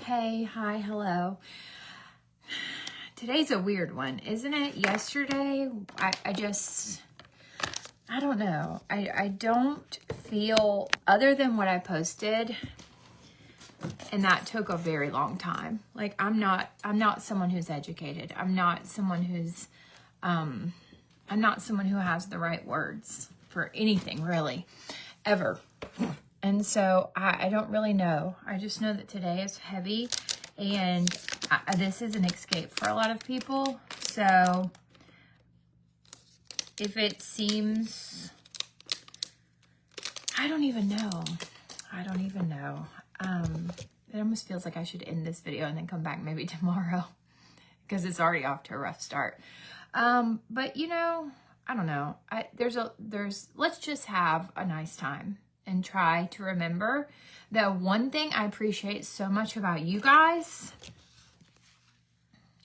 Hey, hi, hello. Today's a weird one, isn't it? Yesterday, I don't know. I don't feel, other than what I posted, and that took a very long time. Like, I'm not someone who's educated. I'm not someone who has the right words for anything, really, ever. And so I don't really know. I just know that today is heavy, and this is an escape for a lot of people. So if it seems, I don't even know. It almost feels like I should end this video and then come back maybe tomorrow because it's already off to a rough start. But you know, I don't know. Let's just have a nice time and try to remember that one thing I appreciate so much about you guys.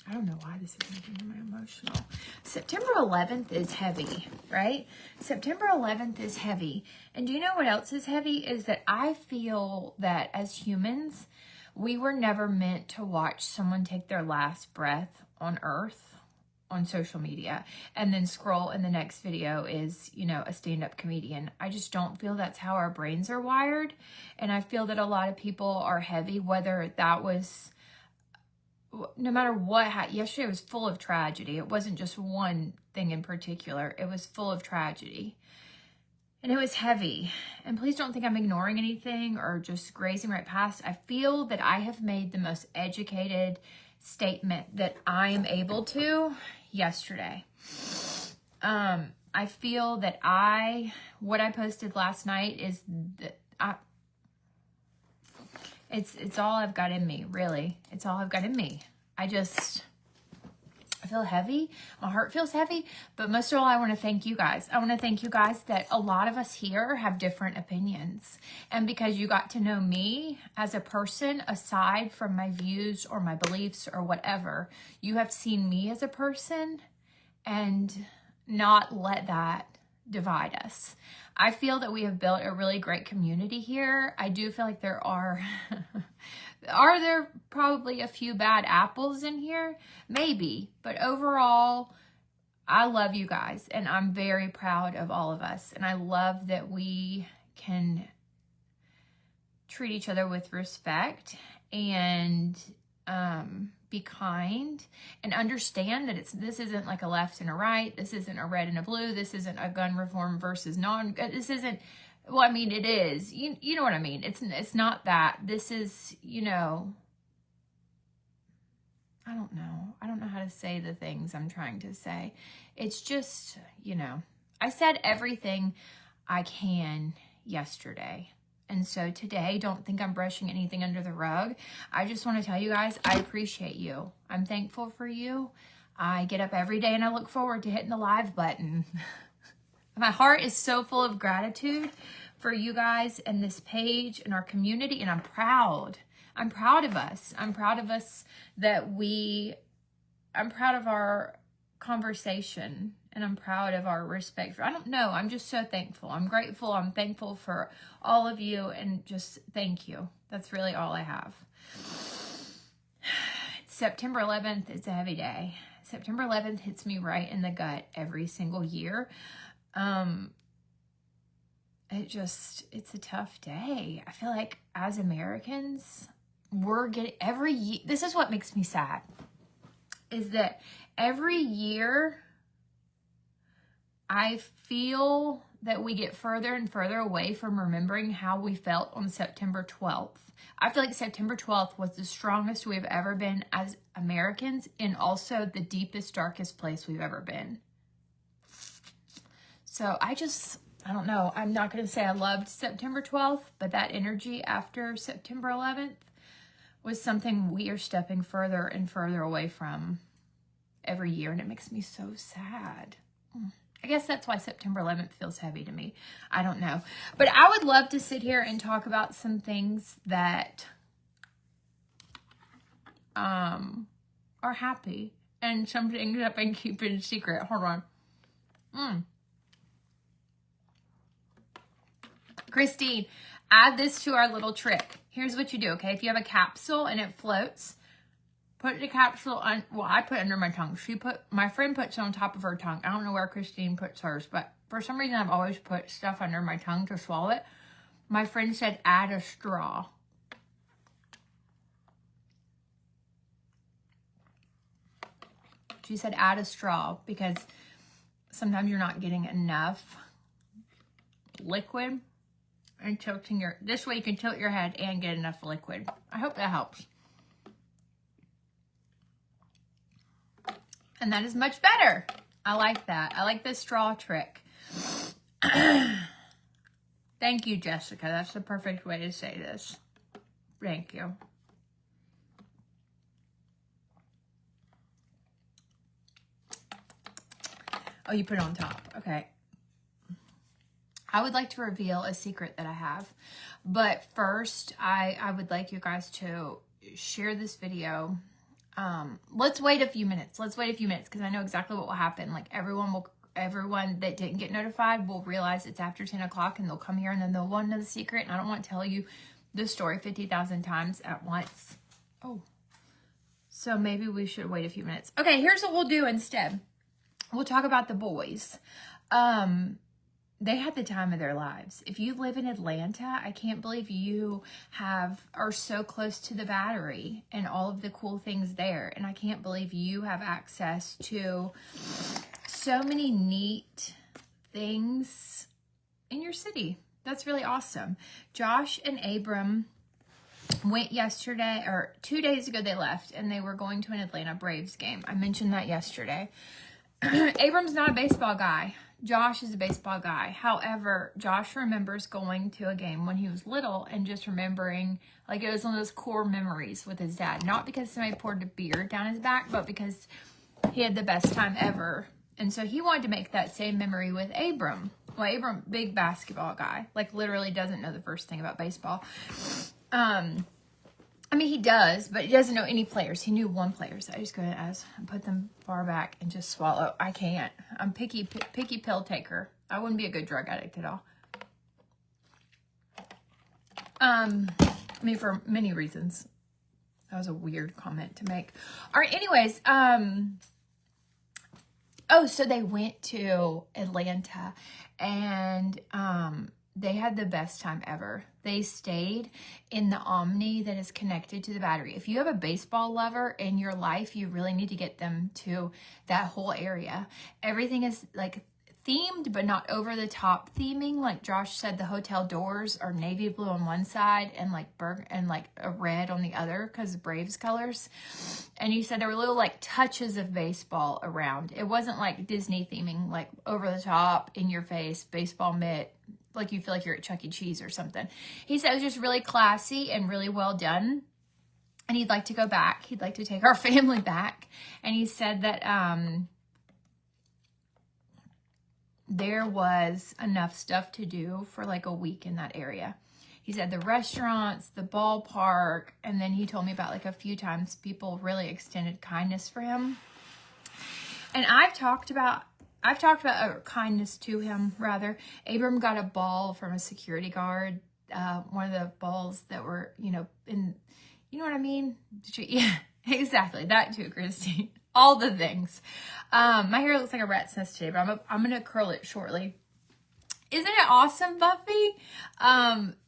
I don't know why this is making me emotional. September 11th is heavy, right? September 11th is heavy. And do you know what else is heavy? Is that I feel that as humans, we were never meant to watch someone take their last breath on earth on social media and then scroll and the next video is, you know, a stand-up comedian. I just don't feel that's how our brains are wired. And I feel that a lot of people are heavy, whether that was, no matter what, yesterday was full of tragedy. It wasn't just one thing in particular. It was full of tragedy. And it was heavy. And please don't think I'm ignoring anything or just grazing right past. I feel that I have made the most educated statement that I am able to yesterday. I feel that what I posted last night is that it's all I've got in me, really. It's all I've got in me. I feel heavy. My heart feels heavy, but most of all, I want to thank you guys. I want to thank you guys that a lot of us here have different opinions. And because you got to know me as a person, aside from my views or my beliefs or whatever, you have seen me as a person and not let that divide us. I feel that we have built a really great community here. I do feel like there are there probably a few bad apples in here? Maybe. But overall, I love you guys. And I'm very proud of all of us. And I love that we can treat each other with respect and be kind and understand that this isn't like a left and a right. This isn't a red and a blue. This isn't a gun reform versus this isn't, well, I mean, it is. You know what I mean? It's not that. This is, you know, I don't know how to say the things I'm trying to say. It's just, you know, I said everything I can yesterday. And so today, don't think I'm brushing anything under the rug. I just want to tell you guys, I appreciate you. I'm thankful for you. I get up every day and I look forward to hitting the live button. My heart is so full of gratitude for you guys and this page and our community, and I'm proud. I'm proud of us. I'm proud of us I'm proud of our conversation, and I'm proud of our respect. I don't know. I'm just so thankful. I'm grateful. I'm thankful for all of you, and just thank you. That's really all I have. September 11th is a heavy day. September 11th hits me right in the gut every single year. It's a tough day. I feel like as Americans, we're getting every year. This is what makes me sad, is that every year I feel that we get further and further away from remembering how we felt on September 12th. I feel like September 12th was the strongest we've ever been as Americans, and also the deepest, darkest place we've ever been. So I don't know. I'm not going to say I loved September 12th, but that energy after September 11th was something we are stepping further and further away from every year, and it makes me so sad. I guess that's why September 11th feels heavy to me. I don't know. But I would love to sit here and talk about some things that are happy, and some things I've been keeping secret. Hold on. Christine, add this to our little trick. here's what you do, okay? If you have a capsule and it floats, put the capsule on, well, I put it under my tongue. My friend puts it on top of her tongue. I don't know where Christine puts hers, but for some reason I've always put stuff under my tongue to swallow it. My friend said add a straw. She said add a straw because sometimes you're not getting enough liquid and tilting this way you can tilt your head and get enough liquid. I hope that helps. And that is much better. I like that. I like the straw trick. Thank you, Jessica. That's the perfect way to say this. Thank you. Oh, you put it on top. Okay. I would like to reveal a secret that I have. But first, I would like you guys to share this video. Let's wait a few minutes. Let's wait a few minutes because I know exactly what will happen. Like everyone that didn't get notified will realize it's after 10 o'clock and they'll come here and then they'll want to know the secret. And I don't want to tell you the story 50,000 times at once. Oh, so maybe we should wait a few minutes. Okay, here's what we'll do instead. We'll talk about the boys. They had the time of their lives. If you live in Atlanta, I can't believe you are so close to the Battery and all of the cool things there. And I can't believe you have access to so many neat things in your city. That's really awesome. Josh and Abram went yesterday, or 2 days ago they left, and they were going to an Atlanta Braves game. I mentioned that yesterday. Abram's not a baseball guy. Josh is a baseball guy. However, Josh remembers going to a game when he was little and just remembering, like it was one of those core memories with his dad. Not because somebody poured a beer down his back, but because he had the best time ever. And so he wanted to make that same memory with Abram. Well, Abram, big basketball guy, like literally doesn't know the first thing about baseball. I mean, he does, but he doesn't know any players. He knew one player, so I just go ahead and put them far back and just swallow. I can't. I'm picky pill taker. I wouldn't be a good drug addict at all. I mean, for many reasons. That was a weird comment to make. All right, anyways, oh, so they went to Atlanta, and they had the best time ever. They stayed in the Omni that is connected to the Battery. If you have a baseball lover in your life, you really need to get them to that whole area. Everything is like themed, but not over the top theming. Like Josh said, the hotel doors are navy blue on one side and like a red on the other because of Braves colors. And he said there were little like touches of baseball around. It wasn't like Disney theming, like over the top, in your face, baseball mitt, like you feel like you're at Chuck E. Cheese or something. He said it was just really classy and really well done. And he'd like to go back. He'd like to take our family back. And he said that there was enough stuff to do for like a week in that area. He said the restaurants, the ballpark, and then he told me about like a few times people really extended kindness for him. And I've talked about kindness to him, rather. Abram got a ball from a security guard. One of the balls that were, you know what I mean? Yeah, exactly. That too, Christine. All the things. My hair looks like a rat's nest today, but I'm going to curl it shortly. Isn't it awesome, Buffy?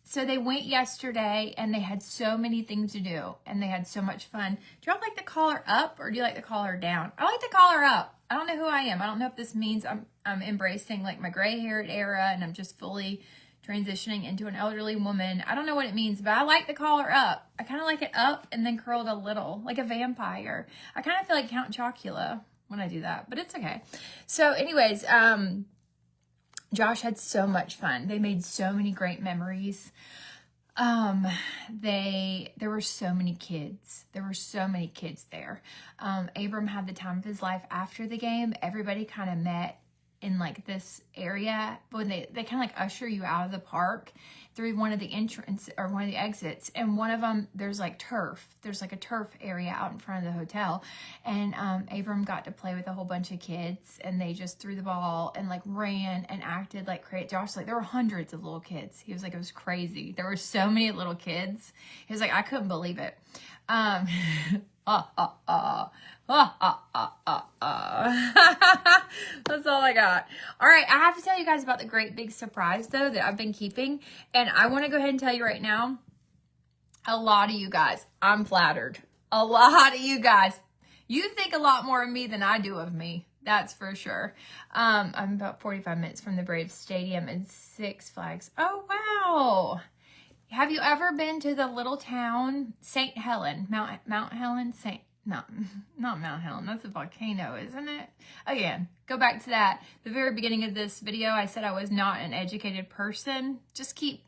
So they went yesterday and they had so many things to do and they had so much fun. Do y'all like to call her up or do you like to call her down? I like to call her up. I don't know who I am. I don't know if this means I'm embracing like my gray haired era and I'm just fully transitioning into an elderly woman. I don't know what it means, but I like to call her up. I kind of like it up and then curled a little, like a vampire. I kind of feel like Count Chocula when I do that, but it's okay. So anyways, Josh had so much fun. They made so many great memories. There were so many kids. There were so many kids there. Abram had the time of his life after the game. Everybody kind of met in like this area, but when they kind of like usher you out of the park through one of the entrance or one of the exits, and one of them there's like turf. There's like a turf area out in front of the hotel, and Abram got to play with a whole bunch of kids, and they just threw the ball and like ran and acted like crazy. Josh, like, there were hundreds of little kids. He was like, it was crazy. There were so many little kids. He was like, I couldn't believe it. That's all I got. All right, I have to tell you guys about the great big surprise, though, that I've been keeping. And I want to go ahead and tell you right now, a lot of you guys, I'm flattered. A lot of you guys, you think a lot more of me than I do of me. That's for sure. I'm about 45 minutes from the Braves Stadium and Six Flags. Oh, wow. Have you ever been to the little town, St. Helen, Mount Helen, not Mount Helen, that's a volcano, isn't it? Again, go back to that. The very beginning of this video, I said I was not an educated person. Just keep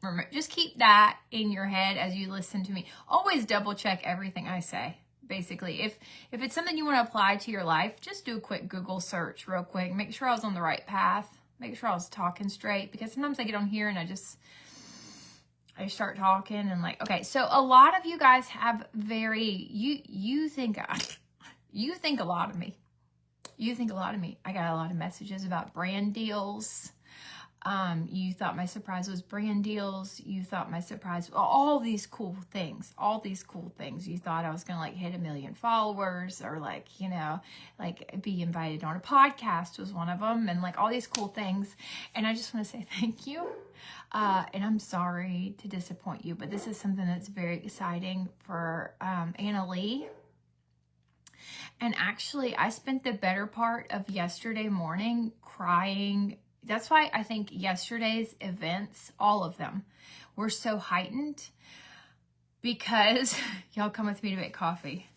that in your head as you listen to me. Always double check everything I say. Basically, if it's something you want to apply to your life, just do a quick Google search real quick. Make sure I was on the right path. Make sure I was talking straight, because sometimes I get on here and I start talking and like, okay, so a lot of you guys have you think a lot of me. You think a lot of me. I got a lot of messages about brand deals. You thought my surprise was brand deals. You thought my surprise, all these cool things. You thought I was going to like hit 1 million followers, or like, you know, like be invited on a podcast was one of them, and like all these cool things. And I just want to say thank you. And I'm sorry to disappoint you, but this is something that's very exciting for Anna Lee. And actually, I spent the better part of yesterday morning crying. That's why I think yesterday's events, all of them, were so heightened, because y'all come with me to make coffee.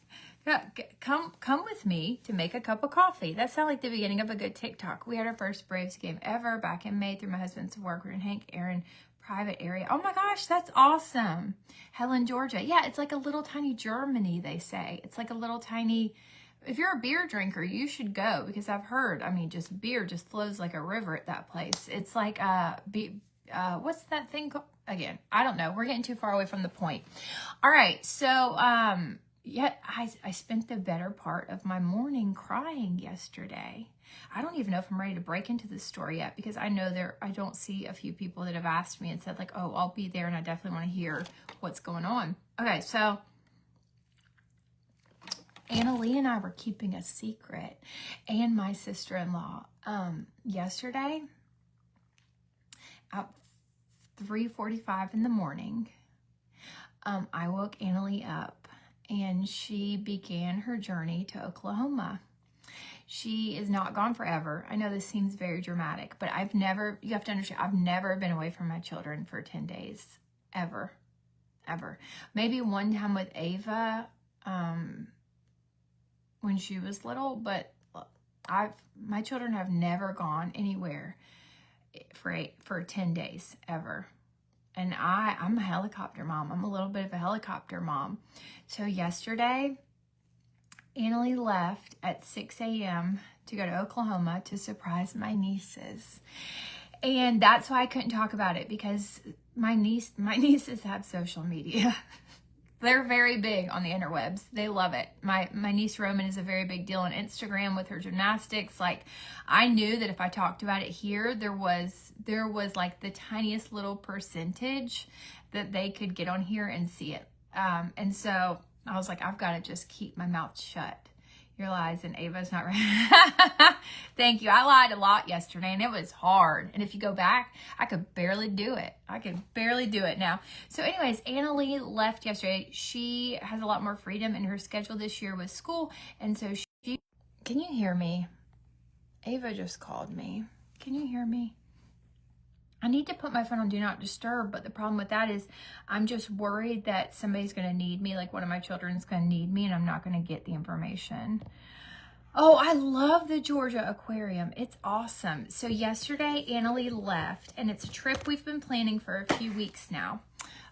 Come with me to make a cup of coffee. That sounded like the beginning of a good TikTok. We had our first Braves game ever back in May through my husband's work. We're in Hank Aaron private area. Oh my gosh, that's awesome. Helen, Georgia. Yeah, it's like a little tiny Germany, they say. It's like a little tiny... If you're a beer drinker, you should go, because I've heard, I mean, just beer just flows like a river at that place. It's like, what's that thing called? Again, I don't know. We're getting too far away from the point. All right. So, yeah, I spent the better part of my morning crying yesterday. I don't even know if I'm ready to break into this story yet, because I know I don't see a few people that have asked me and said like, oh, I'll be there, and I definitely want to hear what's going on. Okay. So, Anna Lee and I were keeping a secret, and my sister-in-law, yesterday at 3:45 in the morning, I woke Anna Lee up, and she began her journey to Oklahoma. She is not gone forever. I know this seems very dramatic, but you have to understand, I've never been away from my children for 10 days, ever. Maybe one time with Ava, when she was little, but my children have never gone anywhere for 10 days ever. And I'm a helicopter mom. I'm a little bit of a helicopter mom. So yesterday, Anna Lee left at 6 a.m. to go to Oklahoma to surprise my nieces. And that's why I couldn't talk about it, because my nieces have social media. They're very big on the interwebs. They love it. My niece Roman is a very big deal on Instagram with her gymnastics. Like, I knew that if I talked about it here, there was like the tiniest little percentage that they could get on here and see it. And so I was like, I've got to just keep my mouth shut. Your lies, and Ava's not right. Thank you. I lied a lot yesterday, and it was hard. And if you go back, I could barely do it. Now. So anyways, Anna Lee left yesterday. She has a lot more freedom in her schedule this year with school. And so can you hear me? Ava just called me. Can you hear me? I need to put my phone on Do Not Disturb, but the problem with that is I'm just worried that somebody's going to need me, like one of my children's going to need me, and I'm not going to get the information. Oh, I love the Georgia Aquarium. It's awesome. So yesterday, Anna Lee left, and it's a trip we've been planning for a few weeks now.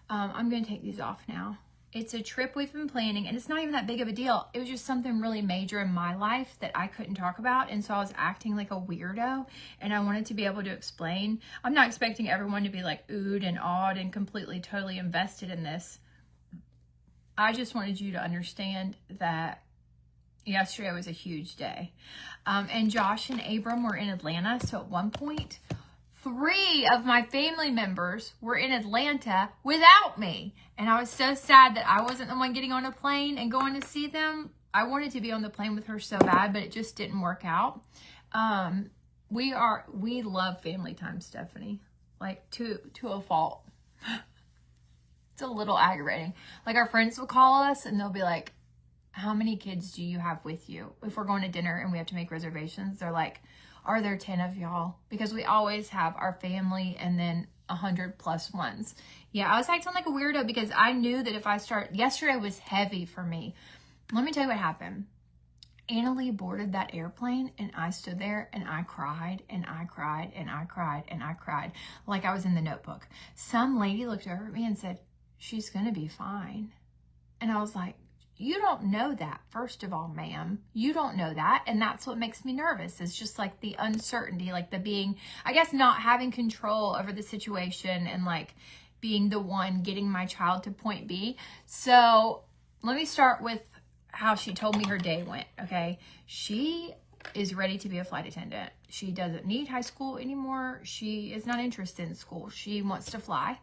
I'm going to take these off now. It's a trip we've been planning, and it's not even that big of a deal. It was just something really major in my life that I couldn't talk about, and so I was acting like a weirdo, and I wanted to be able to explain. I'm not expecting everyone to be like oohed and awed and completely, totally invested in this. I just wanted you to understand that yesterday was a huge day. And Josh and Abram were in Atlanta, so at one point, 3 of my family members were in Atlanta without me. And I was so sad that I wasn't the one getting on a plane and going to see them. I wanted to be on the plane with her so bad, but it just didn't work out. We love family time, Stephanie, like to a fault. It's a little aggravating. Like our friends will call us and they'll be like, how many kids do you have with you? If we're going to dinner and we have to make reservations, they're like, are there 10 of y'all? Because we always have our family and then 100+ ones. Yeah, I was acting like a weirdo because I knew that if I yesterday was heavy for me. Let me tell you what happened. Annalie boarded that airplane and I stood there and I cried and I cried and I cried and I cried like I was in The Notebook. Some lady looked over at me and said, she's going to be fine. And I was like, you don't know that, first of all, ma'am. You don't know that. And that's what makes me nervous. It's just like the uncertainty, like the being, I guess, not having control over the situation and like being the one getting my child to point B. So let me start with how she told me her day went, okay? She is ready to be a flight attendant. She doesn't need high school anymore. She is not interested in school. She wants to fly.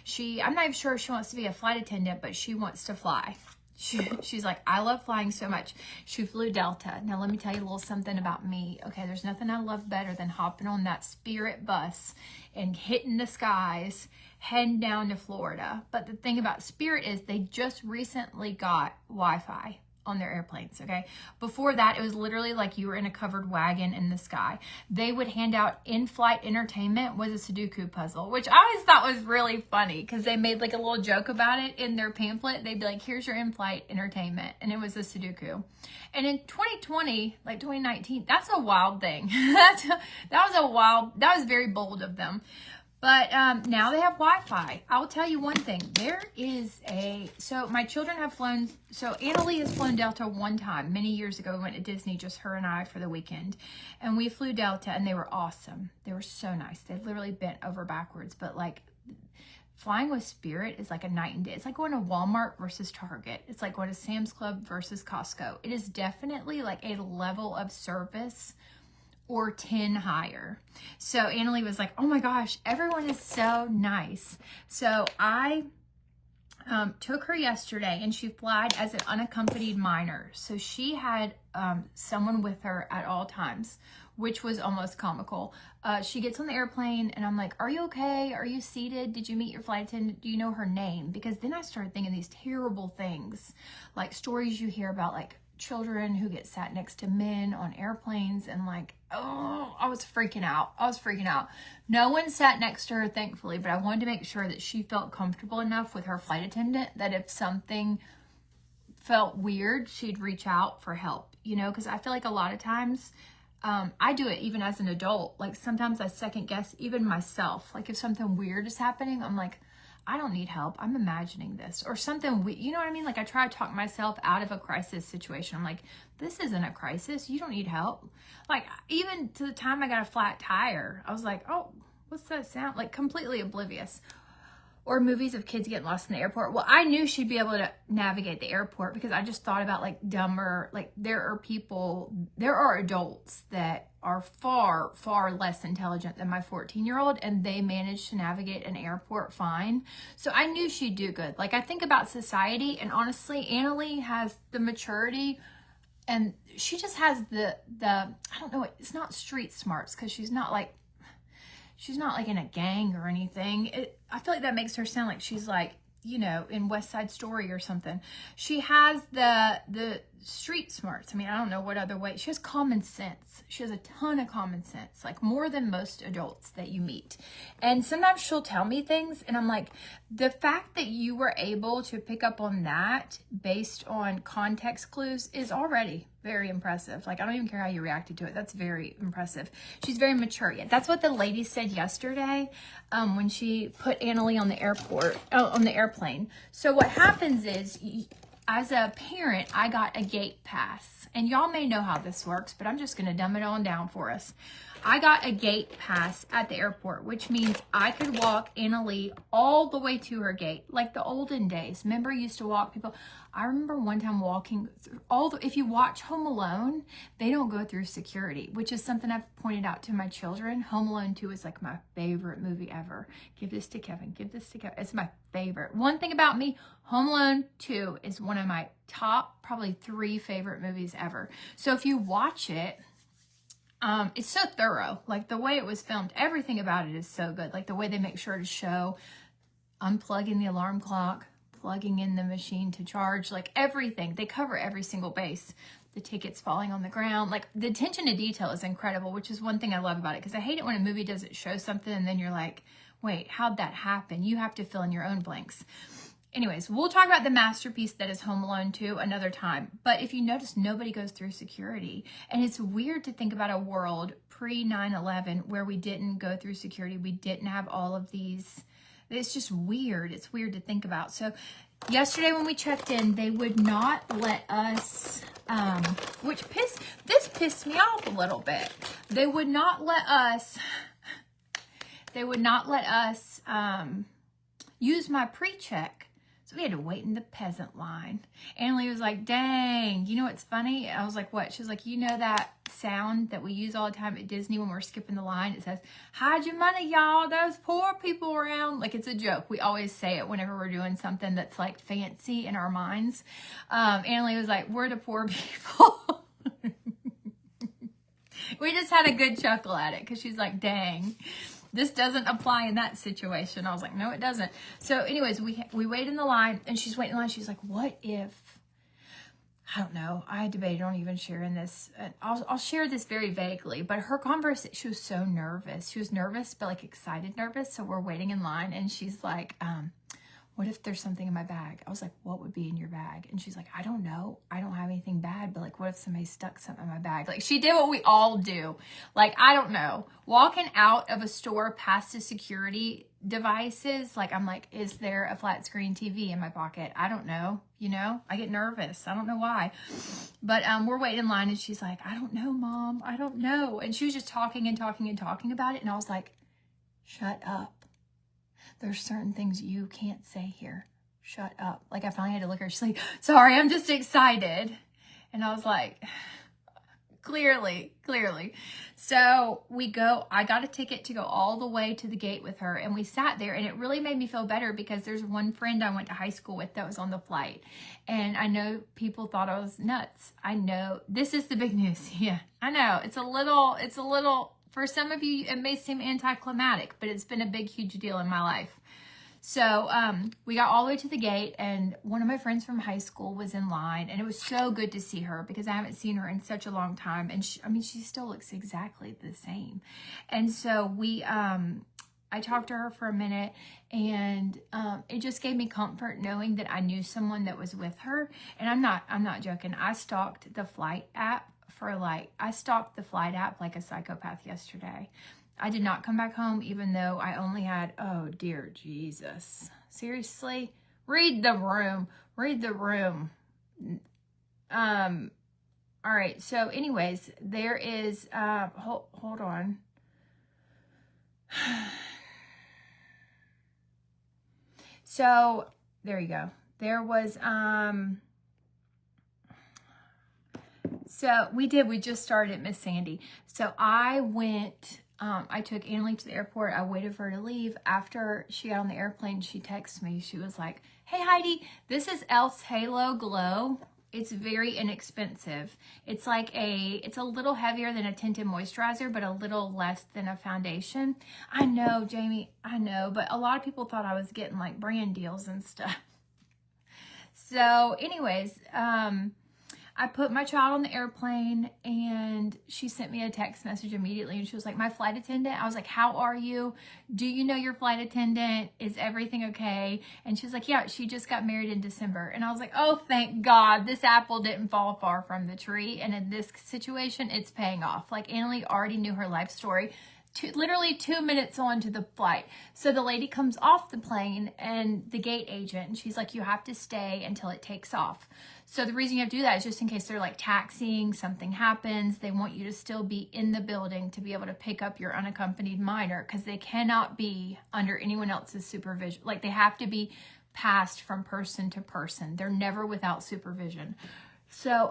I'm not even sure if she wants to be a flight attendant, but she wants to fly. She's like, I love flying so much. She flew Delta. Now, let me tell you a little something about me. Okay, there's nothing I love better than hopping on that Spirit bus and hitting the skies, heading down to Florida. But the thing about Spirit is they just recently got Wi-Fi on their airplanes, okay? Before that, it was literally like you were in a covered wagon in the sky. They would hand out in-flight entertainment was a Sudoku puzzle, which I always thought was really funny because they made like a little joke about it in their pamphlet. They'd be like, here's your in-flight entertainment, and it was a Sudoku. And in 2020, like 2019, that's a wild thing. that was very bold of them. But now they have Wi-Fi. I'll tell you one thing. So my children have flown, so Annalie has flown Delta one time. Many years ago, we went to Disney, just her and I for the weekend. And we flew Delta and they were awesome. They were so nice. They literally bent over backwards. But like flying with Spirit is like a night and day. It's like going to Walmart versus Target. It's like going to Sam's Club versus Costco. It is definitely like a level of service or 10 higher. So Annalie was like, oh my gosh, everyone is so nice. So I took her yesterday and she flied as an unaccompanied minor. So she had someone with her at all times, which was almost comical. She gets on the airplane and I'm like, are you okay? Are you seated? Did you meet your flight attendant? Do you know her name? Because then I started thinking these terrible things, like stories you hear about like children who get sat next to men on airplanes and like, oh, I was freaking out. No one sat next to her, thankfully, but I wanted to make sure that she felt comfortable enough with her flight attendant that if something felt weird, she'd reach out for help, you know, because I feel like a lot of times I do it even as an adult. Like sometimes I second guess even myself. Like if something weird is happening, I'm like, I don't need help. I'm imagining this or something. You know what I mean? Like I try to talk myself out of a crisis situation. I'm like, this isn't a crisis. You don't need help. Like even to the time I got a flat tire, I was like, oh, what's that sound? Like completely oblivious. Or movies of kids getting lost in the airport. Well, I knew she'd be able to navigate the airport because I just thought about like dumber, like there are adults that are far, far less intelligent than my 14-year-old and they managed to navigate an airport fine. So I knew she'd do good. Like I think about society and honestly, Annalie has the maturity and she just has the I don't know, it's not street smarts because she's not like in a gang or anything. I feel like that makes her sound like she's like, you know, in West Side Story or something. She has the street smarts. I mean, I don't know what other way. She has common sense. She has a ton of common sense, like more than most adults that you meet. And sometimes she'll tell me things and I'm like, the fact that you were able to pick up on that based on context clues is already Very impressive. Like, I don't even care how you reacted to it. That's very impressive. She's very mature. Yeah, that's what the lady said yesterday when she put Annalie on the airplane. So what happens is, as a parent, I got a gate pass. And y'all may know how this works, but I'm just going to dumb it on down for us. I got a gate pass at the airport, which means I could walk Annalie all the way to her gate, like the olden days. Remember, I used to walk people. I remember one time walking through if you watch Home Alone, they don't go through security, which is something I've pointed out to my children. Home Alone 2 is like my favorite movie ever. Give this to Kevin. Give this to Kevin. It's my favorite. One thing about me, Home Alone 2 is one of my top, probably 3 favorite movies ever. So if you watch it, it's so thorough. Like, the way it was filmed, everything about it is so good. Like, the way they make sure to show unplugging the alarm clock, plugging in the machine to charge, like everything. They cover every single base. The tickets falling on the ground. Like, the attention to detail is incredible, which is one thing I love about it. Because I hate it when a movie doesn't show something and then you're like, wait, how'd that happen? You have to fill in your own blanks. Anyways, we'll talk about the masterpiece that is Home Alone 2 another time. But if you notice, nobody goes through security. And it's weird to think about a world pre-9/11 where we didn't go through security. We didn't have all of these. It's just weird. It's weird to think about. So yesterday when we checked in, they would not let us, this pissed me off a little bit. They would not let us use my pre-check. So we had to wait in the peasant line. Annalie was like, dang, you know what's funny? I was like, what? She was like, you know that sound that we use all the time at Disney when we're skipping the line? It says, hide your money, y'all. There's poor people around. Like, it's a joke. We always say it whenever we're doing something that's like fancy in our minds. Annalie was like, we're the poor people. We just had a good chuckle at it because she's like, dang. This doesn't apply in that situation. I was like, no, it doesn't. So anyways, we wait in the line, and she's waiting in line. She's like, what if, I don't know. I debated on even sharing this. I'll share this very vaguely, but her conversation, she was so nervous. She was nervous, but like excited nervous. So we're waiting in line, and she's like, what if there's something in my bag? I was like, what would be in your bag? And she's like, I don't know. I don't have anything bad, but like, what if somebody stuck something in my bag? Like, she did what we all do. Like, I don't know. Walking out of a store past the security devices, like, I'm like, is there a flat screen TV in my pocket? I don't know. You know, I get nervous. I don't know why. But we're waiting in line, and she's like, I don't know, Mom. I don't know. And she was just talking and talking and talking about it. And I was like, shut up. There's certain things you can't say here. Shut up. Like, I finally had to look at her. She's like, sorry, I'm just excited. And I was like, clearly. So we go, I got a ticket to go all the way to the gate with her, and we sat there, and it really made me feel better because there's one friend I went to high school with that was on the flight. And I know people thought I was nuts. I know. This is the big news. Yeah, I know. It's a little, for some of you, it may seem anticlimactic, but it's been a big, huge deal in my life. So we got all the way to the gate, and one of my friends from high school was in line, and it was so good to see her because I haven't seen her in such a long time. And she still looks exactly the same. And so I talked to her for a minute, and it just gave me comfort knowing that I knew someone that was with her. And I'm not joking. I stalked the flight app like a psychopath yesterday. I did not come back home, even though I only had, oh dear Jesus. Seriously? Read the room. All right. So anyways, there is, hold on. So there you go. There was, so we just started at Miss Sandy. So I went, I took Annalie to the airport. I waited for her to leave. After she got on the airplane, she texted me. She was like, hey Heidi, this is Elf's Halo Glow. It's very inexpensive. It's like it's a little heavier than a tinted moisturizer, but a little less than a foundation. I know, Jamie, I know, but a lot of people thought I was getting like brand deals and stuff. So anyways, I put my child on the airplane, and she sent me a text message immediately, and she was like, my flight attendant. I was like, how are you? Do you know your flight attendant? Is everything okay? And she was like, yeah, she just got married in December. And I was like, oh, thank God, this apple didn't fall far from the tree. And in this situation, it's paying off. Like, Annalie already knew her life story. Literally 2 minutes on to the flight. So the lady comes off the plane, and the gate agent, and she's like, you have to stay until it takes off. So the reason you have to do that is just in case they're like taxiing, something happens, they want you to still be in the building to be able to pick up your unaccompanied minor, because they cannot be under anyone else's supervision. Like, they have to be passed from person to person. They're never without supervision. So,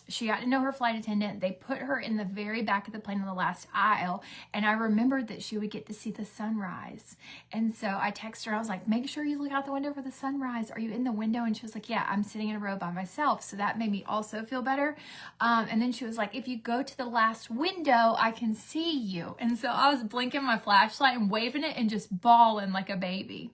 she got to know her flight attendant. They put her in the very back of the plane on the last aisle. And I remembered that she would get to see the sunrise. And so I texted her. I was like, make sure you look out the window for the sunrise. Are you in the window? And she was like, yeah, I'm sitting in a row by myself. So that made me also feel better. And then she was like, if you go to the last window, I can see you. And so I was blinking my flashlight and waving it and just bawling like a baby.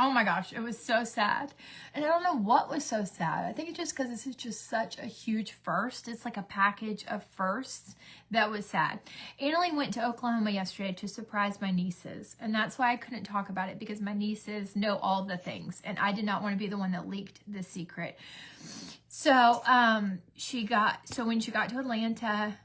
Oh my gosh, it was so sad. And I don't know what was so sad. I think it's just because this is just such a huge first. It's like a package of firsts that was sad. Annalie went to Oklahoma yesterday to surprise my nieces. And that's why I couldn't talk about it, because my nieces know all the things. And I did not want to be the one that leaked the secret. So when she got to Atlanta,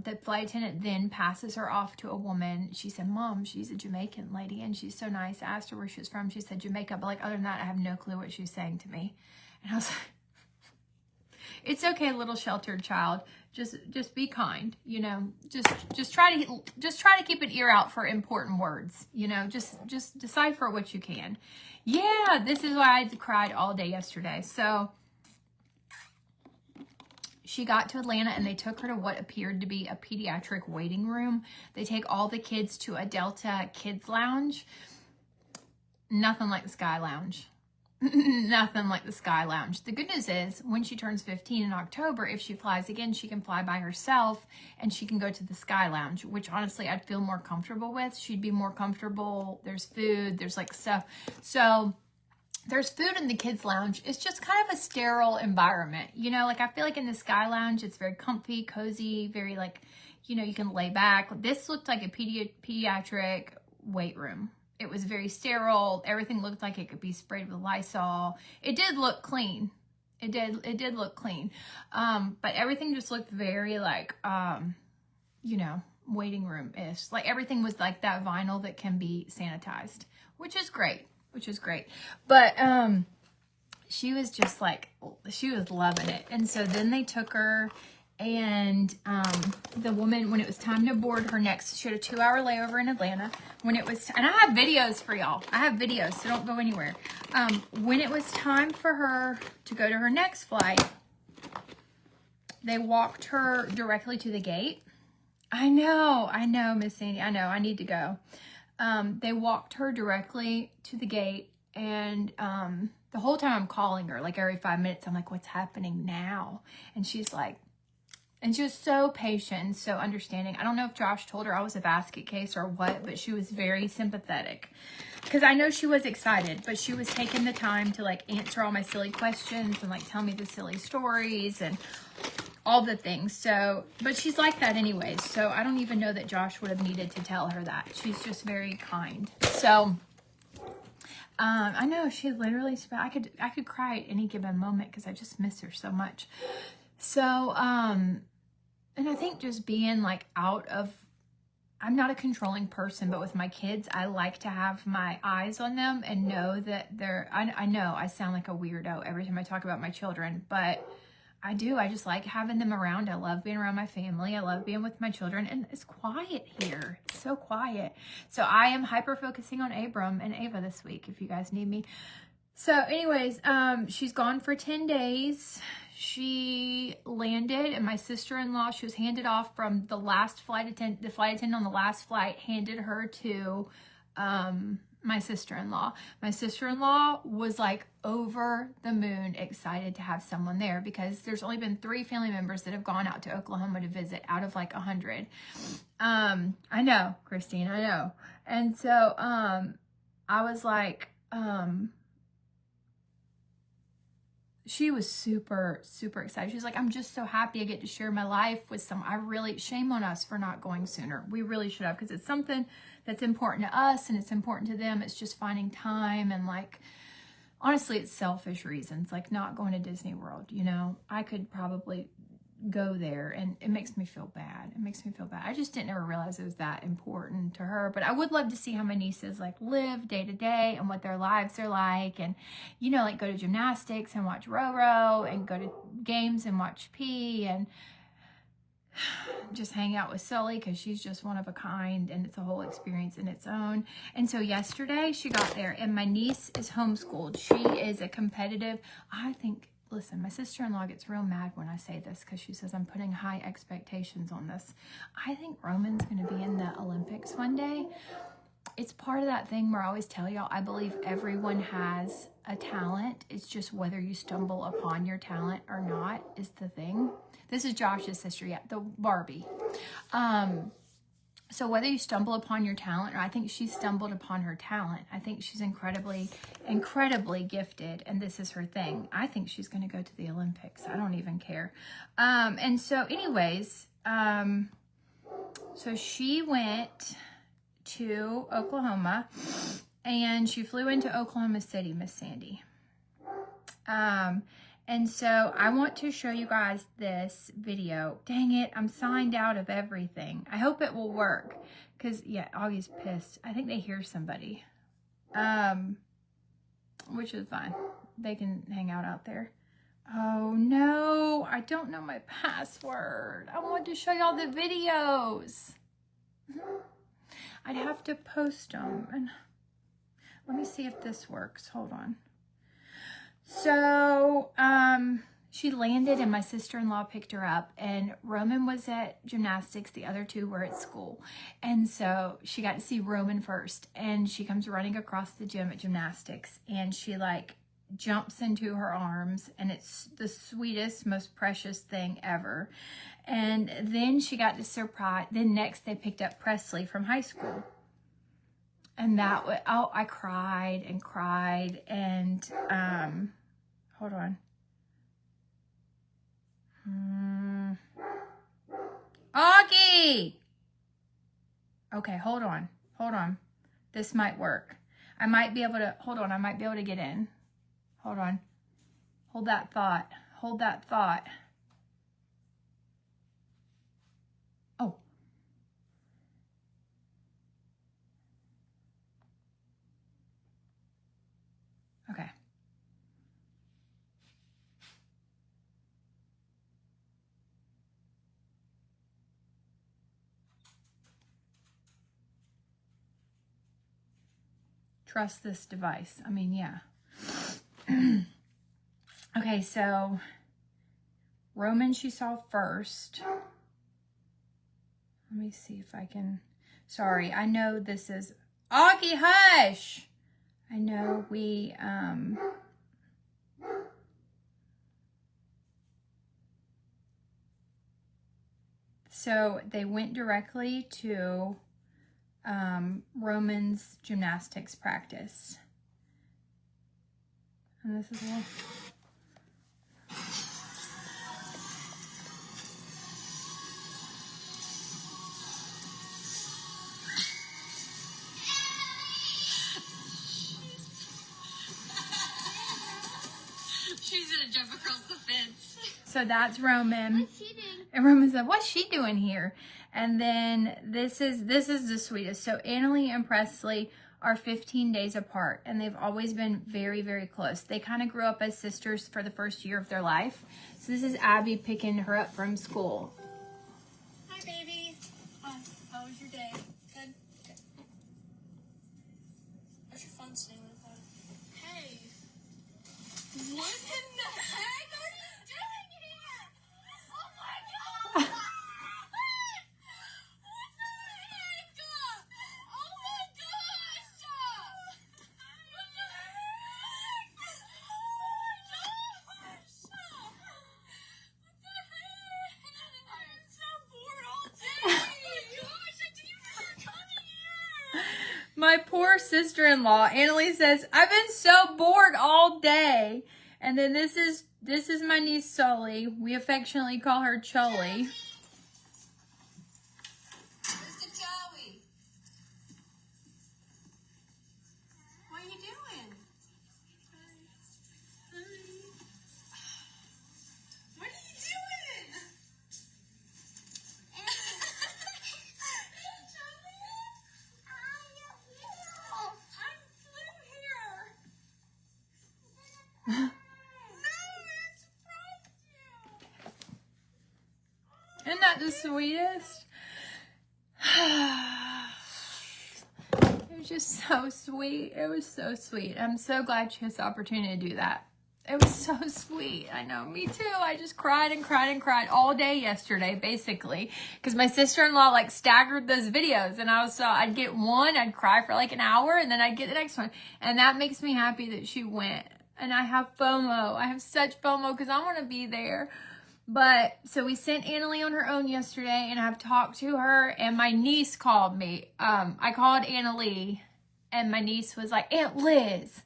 the flight attendant then passes her off to a woman. She said, Mom, she's a Jamaican lady, and she's so nice. I asked her where she was from. She said Jamaica, but like, other than that, I have no clue what she was saying to me. And I was like, it's okay, little sheltered child. Just be kind, you know, just try to keep an ear out for important words, you know, just decipher what you can. Yeah, this is why I cried all day yesterday. So she got to Atlanta, and they took her to what appeared to be a pediatric waiting room. They take all the kids to a Delta Kids Lounge. Nothing like the Sky Lounge. Nothing like the Sky Lounge. The good news is, when she turns 15 in October, if she flies again, she can fly by herself, and she can go to the Sky Lounge, which honestly I'd feel more comfortable with. She'd be more comfortable. There's food. There's like stuff. So there's food in the kids' lounge. It's just kind of a sterile environment. You know, like, I feel like in the Sky Lounge, it's very comfy, cozy, very like, you know, you can lay back. This looked like a pediatric weight room. It was very sterile. Everything looked like it could be sprayed with Lysol. It did look clean. It did look clean. But everything just looked very like, you know, waiting room-ish. Like, everything was like that vinyl that can be sanitized, which is great. But she was just like, she was loving it. And so then they took her, and the woman, when it was time to board her next, she had a 2-hour layover in Atlanta. When it was, and I have videos for y'all. I have videos, so don't go anywhere. When it was time for her to go to her next flight, they walked her directly to the gate. I know, Miss Sandy. I know, I need to go. They walked her directly to the gate, and the whole time I'm calling her, like every 5 minutes, I'm like, what's happening now? And she's like, and she was so patient and so understanding. I don't know if Josh told her I was a basket case or what, but she was very sympathetic, because I know she was excited, but she was taking the time to like answer all my silly questions and like tell me the silly stories and all the things. So, but she's like that anyways. So I don't even know that Josh would have needed to tell her that. She's just very kind. So, I know she literally, I could cry at any given moment, because I just miss her so much. So, and I think just being like out of, I'm not a controlling person, but with my kids, I like to have my eyes on them and know that I know I sound like a weirdo every time I talk about my children, but I do. I just like having them around. I love being around my family. I love being with my children, and it's quiet here. It's so quiet. So I am hyper focusing on Abram and Ava this week, if you guys need me. So anyways, she's gone for 10 days. She landed, and my sister-in-law, she was handed off from the last flight attendant. The flight attendant on the last flight handed her to my sister-in-law. My sister-in-law was like over the moon excited to have someone there, because there's only been 3 family members that have gone out to Oklahoma to visit out of like 100. I know, Christine, I know. And so I was like, she was super, super excited. She's like, I'm just so happy I get to share my life with some. Shame on us for not going sooner. We really should have, because it's something that's important to us and it's important to them. It's just finding time, and like, honestly, it's selfish reasons, like not going to Disney World. You know, I could probably go there, and it makes me feel bad. It makes me feel bad. I just didn't ever realize it was that important to her. But I would love to see how my nieces like live day to day and what their lives are like, and you know, like go to gymnastics and watch Roro, and go to games and watch P, and just hang out with Sully, because she's just one of a kind, and it's a whole experience in its own. And so yesterday she got there, and my niece is homeschooled. She is a competitive, I think, listen, my sister-in-law gets real mad when I say this, because she says I'm putting high expectations on this. I think Roman's going to be in the Olympics one day. It's part of that thing where I always tell y'all, I believe everyone has a talent. It's just whether you stumble upon your talent or not is the thing. This is Josh's sister, yeah, the Barbie. So whether you stumble upon your talent, or I think she stumbled upon her talent. I think she's incredibly, incredibly gifted, and this is her thing. I think she's going to go to the Olympics. I don't even care. And so anyways, so she went to Oklahoma, and she flew into Oklahoma City, Miss Sandy. And so I want to show you guys this video. Dang it, I'm signed out of everything. I hope it will work, because yeah, Augie's pissed. I think they hear somebody, which is fine. They can hang out there. Oh no, I don't know my password. I want to show y'all the videos. I'd have to post them. And let me see if this works. Hold on. So, she landed, and my sister-in-law picked her up, and Roman was at gymnastics. The other two were at school. And so she got to see Roman first, and she comes running across the gym at gymnastics, and she like jumps into her arms, and it's the sweetest, most precious thing ever. And then she got to surprise, then next they picked up Presley from high school. And that was, oh, I cried and cried, and, hold on. Augie! Okay, hold on. This might work. I might be able to, hold on, I might be able to get in. Hold on. Hold that thought. Oh. Okay. Trust this device. I mean, yeah. Okay, so Roman she saw first. Let me see if I can. Sorry, I know this is Augie, hush. I know we so they went directly to Roman's gymnastics practice. And this is a little... She's gonna jump across the fence. So that's Roman. What's she doing? And Roman said, what's she doing here? And then this is the sweetest. So Annalie and Presley are 15 days apart, and they've always been very, very close. They kind of grew up as sisters for the first year of their life. So this is Abby picking her up from school. Hi, baby. How was your day? Good? Good. How's your fun staying with us? Hey. What in the heck are you doing here? Oh my god! What the heck? Oh my gosh! What the heck? Oh my gosh! What the heck? I was so bored all day. Oh my gosh! I didn't even know you were coming here. My poor sister-in-law, Annalie says, I've been so bored all day. And then this is This is my niece Sully. We affectionately call her Chully. Mr. Joey. What are you doing? What are you doing? Hey, Joey. I'm Blue here. No, I surprised you. Isn't that the sweetest? It was just so sweet. It was so sweet. I'm so glad she has the opportunity to do that. It was so sweet. I know, me too. I just cried and cried and cried all day yesterday, basically, because my sister-in-law like staggered those videos, and I'd get one, I'd cry for like an hour, and then I'd get the next one, and that makes me happy that she went. And I have FOMO. I have such FOMO because I want to be there. But so we sent Annalie on her own yesterday, and I've talked to her, and my niece called me. I called Annalie, and my niece was like, Aunt Liz,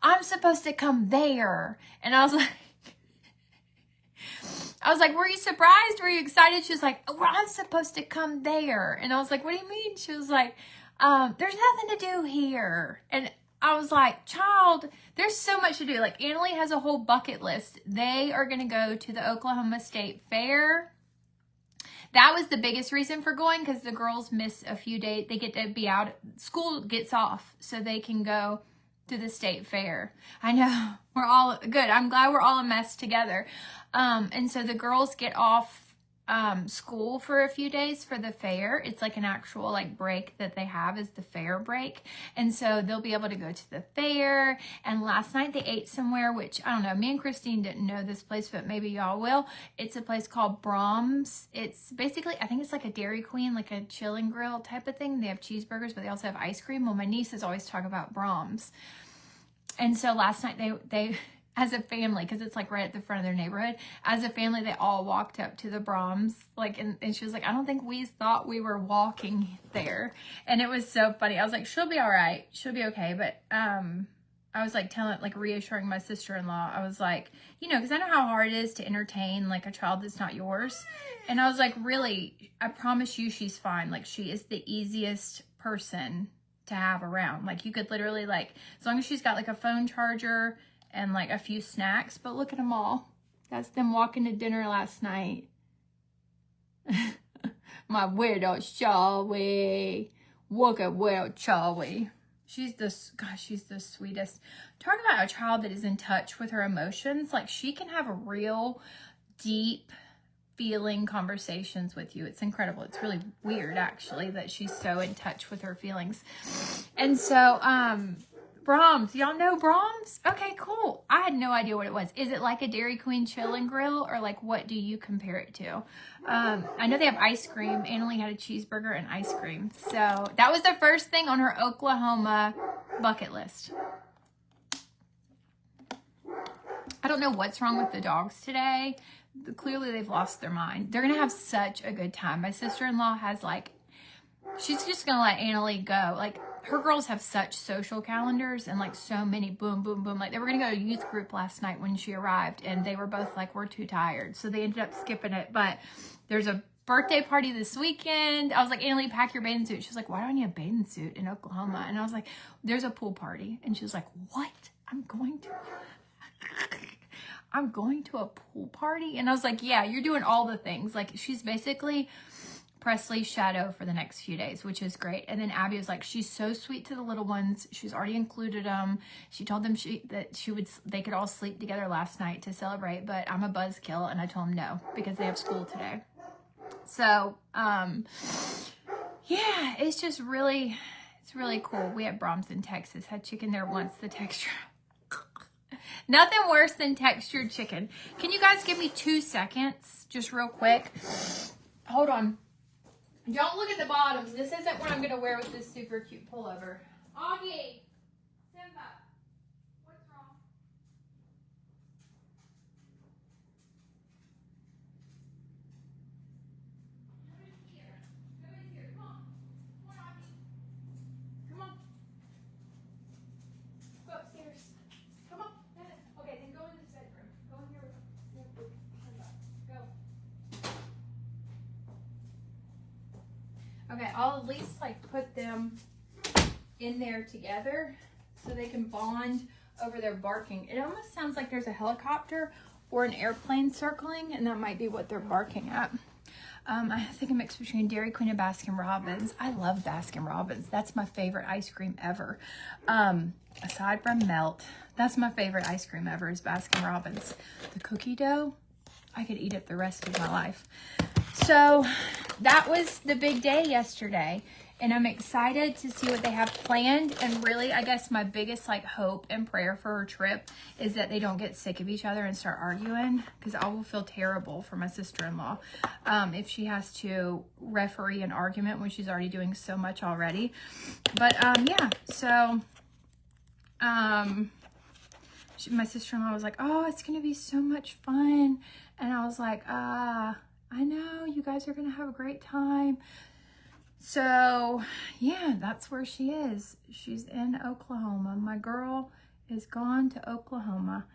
I'm supposed to come there. And I was like, were you surprised? Were you excited? She was like, well, I'm supposed to come there. And I was like, what do you mean? She was like, there's nothing to do here. And I was like, child, there's so much to do. Like, Annalie has a whole bucket list. They are going to go to the Oklahoma State Fair. That was the biggest reason for going, because the girls miss a few days. They get to be out. School gets off so they can go to the state fair. I know, we're all good. I'm glad we're all a mess together. And so the girls get off school for a few days for the fair. It's like an actual like break that they have is the fair break. And so they'll be able to go to the fair. And last night they ate somewhere, which I don't know, me and Christine didn't know this place, but maybe y'all will. It's a place called Brahms. It's basically, I think it's like a Dairy Queen, like a chill and grill type of thing. They have cheeseburgers, but they also have ice cream. Well, my nieces always talk about Brahms. And so last night they as a family, because it's like right at the front of their neighborhood, as a family, they all walked up to the Brahms, like, and she was like, I don't think we thought we were walking there. And it was so funny. I was like, she'll be all right. She'll be okay. But, I was like reassuring my sister-in-law. I was like, you know, because I know how hard it is to entertain like a child that's not yours. And I was like, really, I promise you she's fine. Like, she is the easiest person to have around. Like, you could literally like, as long as she's got like a phone charger and like a few snacks. But look at them all. That's them walking to dinner last night. My widow Charlie. Look at widow Charlie. She's the sweetest. Talk about a child that is in touch with her emotions. Like, she can have a real deep feeling conversations with you. It's incredible. It's really weird actually that she's so in touch with her feelings. And so, Brahms, y'all know Brahms? Okay, cool. I had no idea what it was. Is it like a Dairy Queen chill and grill, or like what do you compare it to? I know they have ice cream. Annalie had a cheeseburger and ice cream. So that was the first thing on her Oklahoma bucket list. I don't know what's wrong with the dogs today. Clearly they've lost their mind. They're going to have such a good time. My sister-in-law has like, she's just going to let Annalie go. Like, her girls have such social calendars and like so many boom, boom, boom. Like, they were going to go to youth group last night when she arrived, and they were both like, we're too tired. So they ended up skipping it. But there's a birthday party this weekend. I was like, Annalie, pack your bathing suit. She's like, why do I need a bathing suit in Oklahoma? And I was like, there's a pool party. And she was like, what? I'm going to a pool party? And I was like, yeah, you're doing all the things. Like, she's basically Presley's shadow for the next few days, which is great. And then Abby was like, she's so sweet to the little ones. She's already included them. She told them they could all sleep together last night to celebrate, but I'm a buzzkill, and I told them no because they have school today. So, yeah, it's just really, it's really cool. We had Brahms in Texas, had chicken there once, the texture. Nothing worse than textured chicken. Can you guys give me 2 seconds, just real quick? Hold on. Don't look at the bottoms. This isn't what I'm going to wear with this super cute pullover. Augie! Simba! What's wrong? Nobody's here. Nobody's here. Come on. Come on, Augie. Come on. Go upstairs. Come on. Okay, then go in this bedroom. Go in here with them. Okay, I'll at least like put them in there together so they can bond over their barking. It almost sounds like there's a helicopter or an airplane circling, and that might be what they're barking at. I think a mix between Dairy Queen and Baskin Robbins. I love Baskin Robbins. That's my favorite ice cream ever. Aside from Melt, that's my favorite ice cream ever is Baskin Robbins. The cookie dough, I could eat it the rest of my life. So that was the big day yesterday. And I'm excited to see what they have planned. And really, I guess my biggest like hope and prayer for her trip is that they don't get sick of each other and start arguing, because I will feel terrible for my sister-in-law if she has to referee an argument when she's already doing so much already. But yeah, so my sister-in-law was like, oh, it's gonna be so much fun. And I was like, I know, you guys are gonna have a great time. So yeah, that's where she is. She's in Oklahoma. My girl is gone to Oklahoma.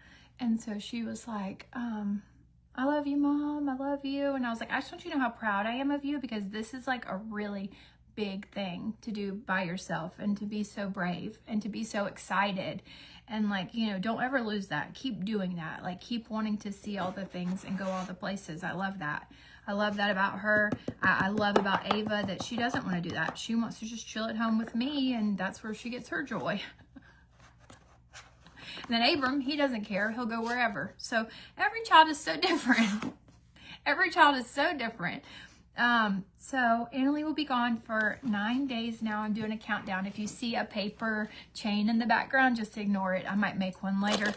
And so she was like, I love you, Mom. I love you. And I was like, I just want you to know how proud I am of you, because this is like a really big thing to do by yourself, and to be so brave and to be so excited. And like, you know, don't ever lose that. Keep doing that. Like, keep wanting to see all the things and go all the places. I love that. I love that about her. I love about Ava that she doesn't want to do that. She wants to just chill at home with me, and that's where she gets her joy. And then Abram, he doesn't care. He'll go wherever. So every child is so different. Every child is so different. So Annalie will be gone for 9 days now. I'm doing a countdown. If you see a paper chain in the background, just ignore it. I might make one later.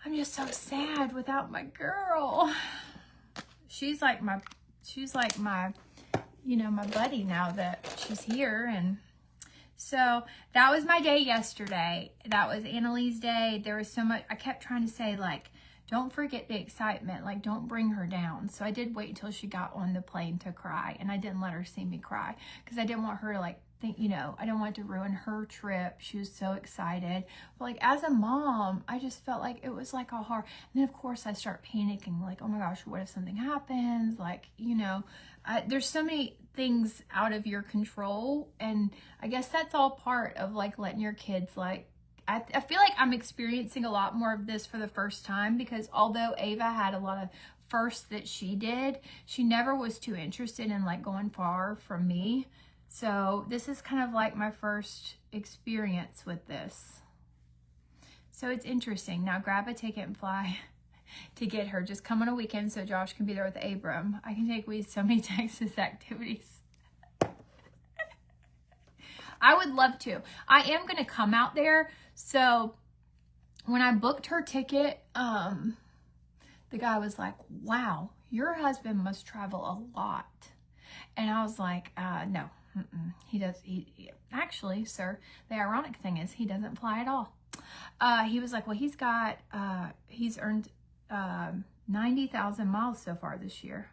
I'm just so sad without my girl. She's like my, you know, my buddy now that she's here. And so that was my day yesterday. That was Annalie's day. There was so much, I kept trying to say, like, don't forget the excitement. Like, don't bring her down. So I did wait until she got on the plane to cry. And I didn't let her see me cry, because I didn't want her to like think, you know, I don't want to ruin her trip. She was so excited. But like, as a mom, I just felt like it was like a hard, and then of course I start panicking, like, oh my gosh, what if something happens? Like, you know, there's so many things out of your control. And I guess that's all part of like letting your kids like, I feel like I'm experiencing a lot more of this for the first time, because although Ava had a lot of firsts that she did, she never was too interested in like going far from me. So this is kind of like my first experience with this. So it's interesting. Now grab a ticket and fly to get her. Just come on a weekend so Josh can be there with Abram. I can take so many Texas activities. I would love to. I am going to come out there. So when I booked her ticket, the guy was like, wow, your husband must travel a lot. And I was like, no. He does. He actually, sir, the ironic thing is he doesn't fly at all. He was like, well, he's earned 90,000 miles so far this year.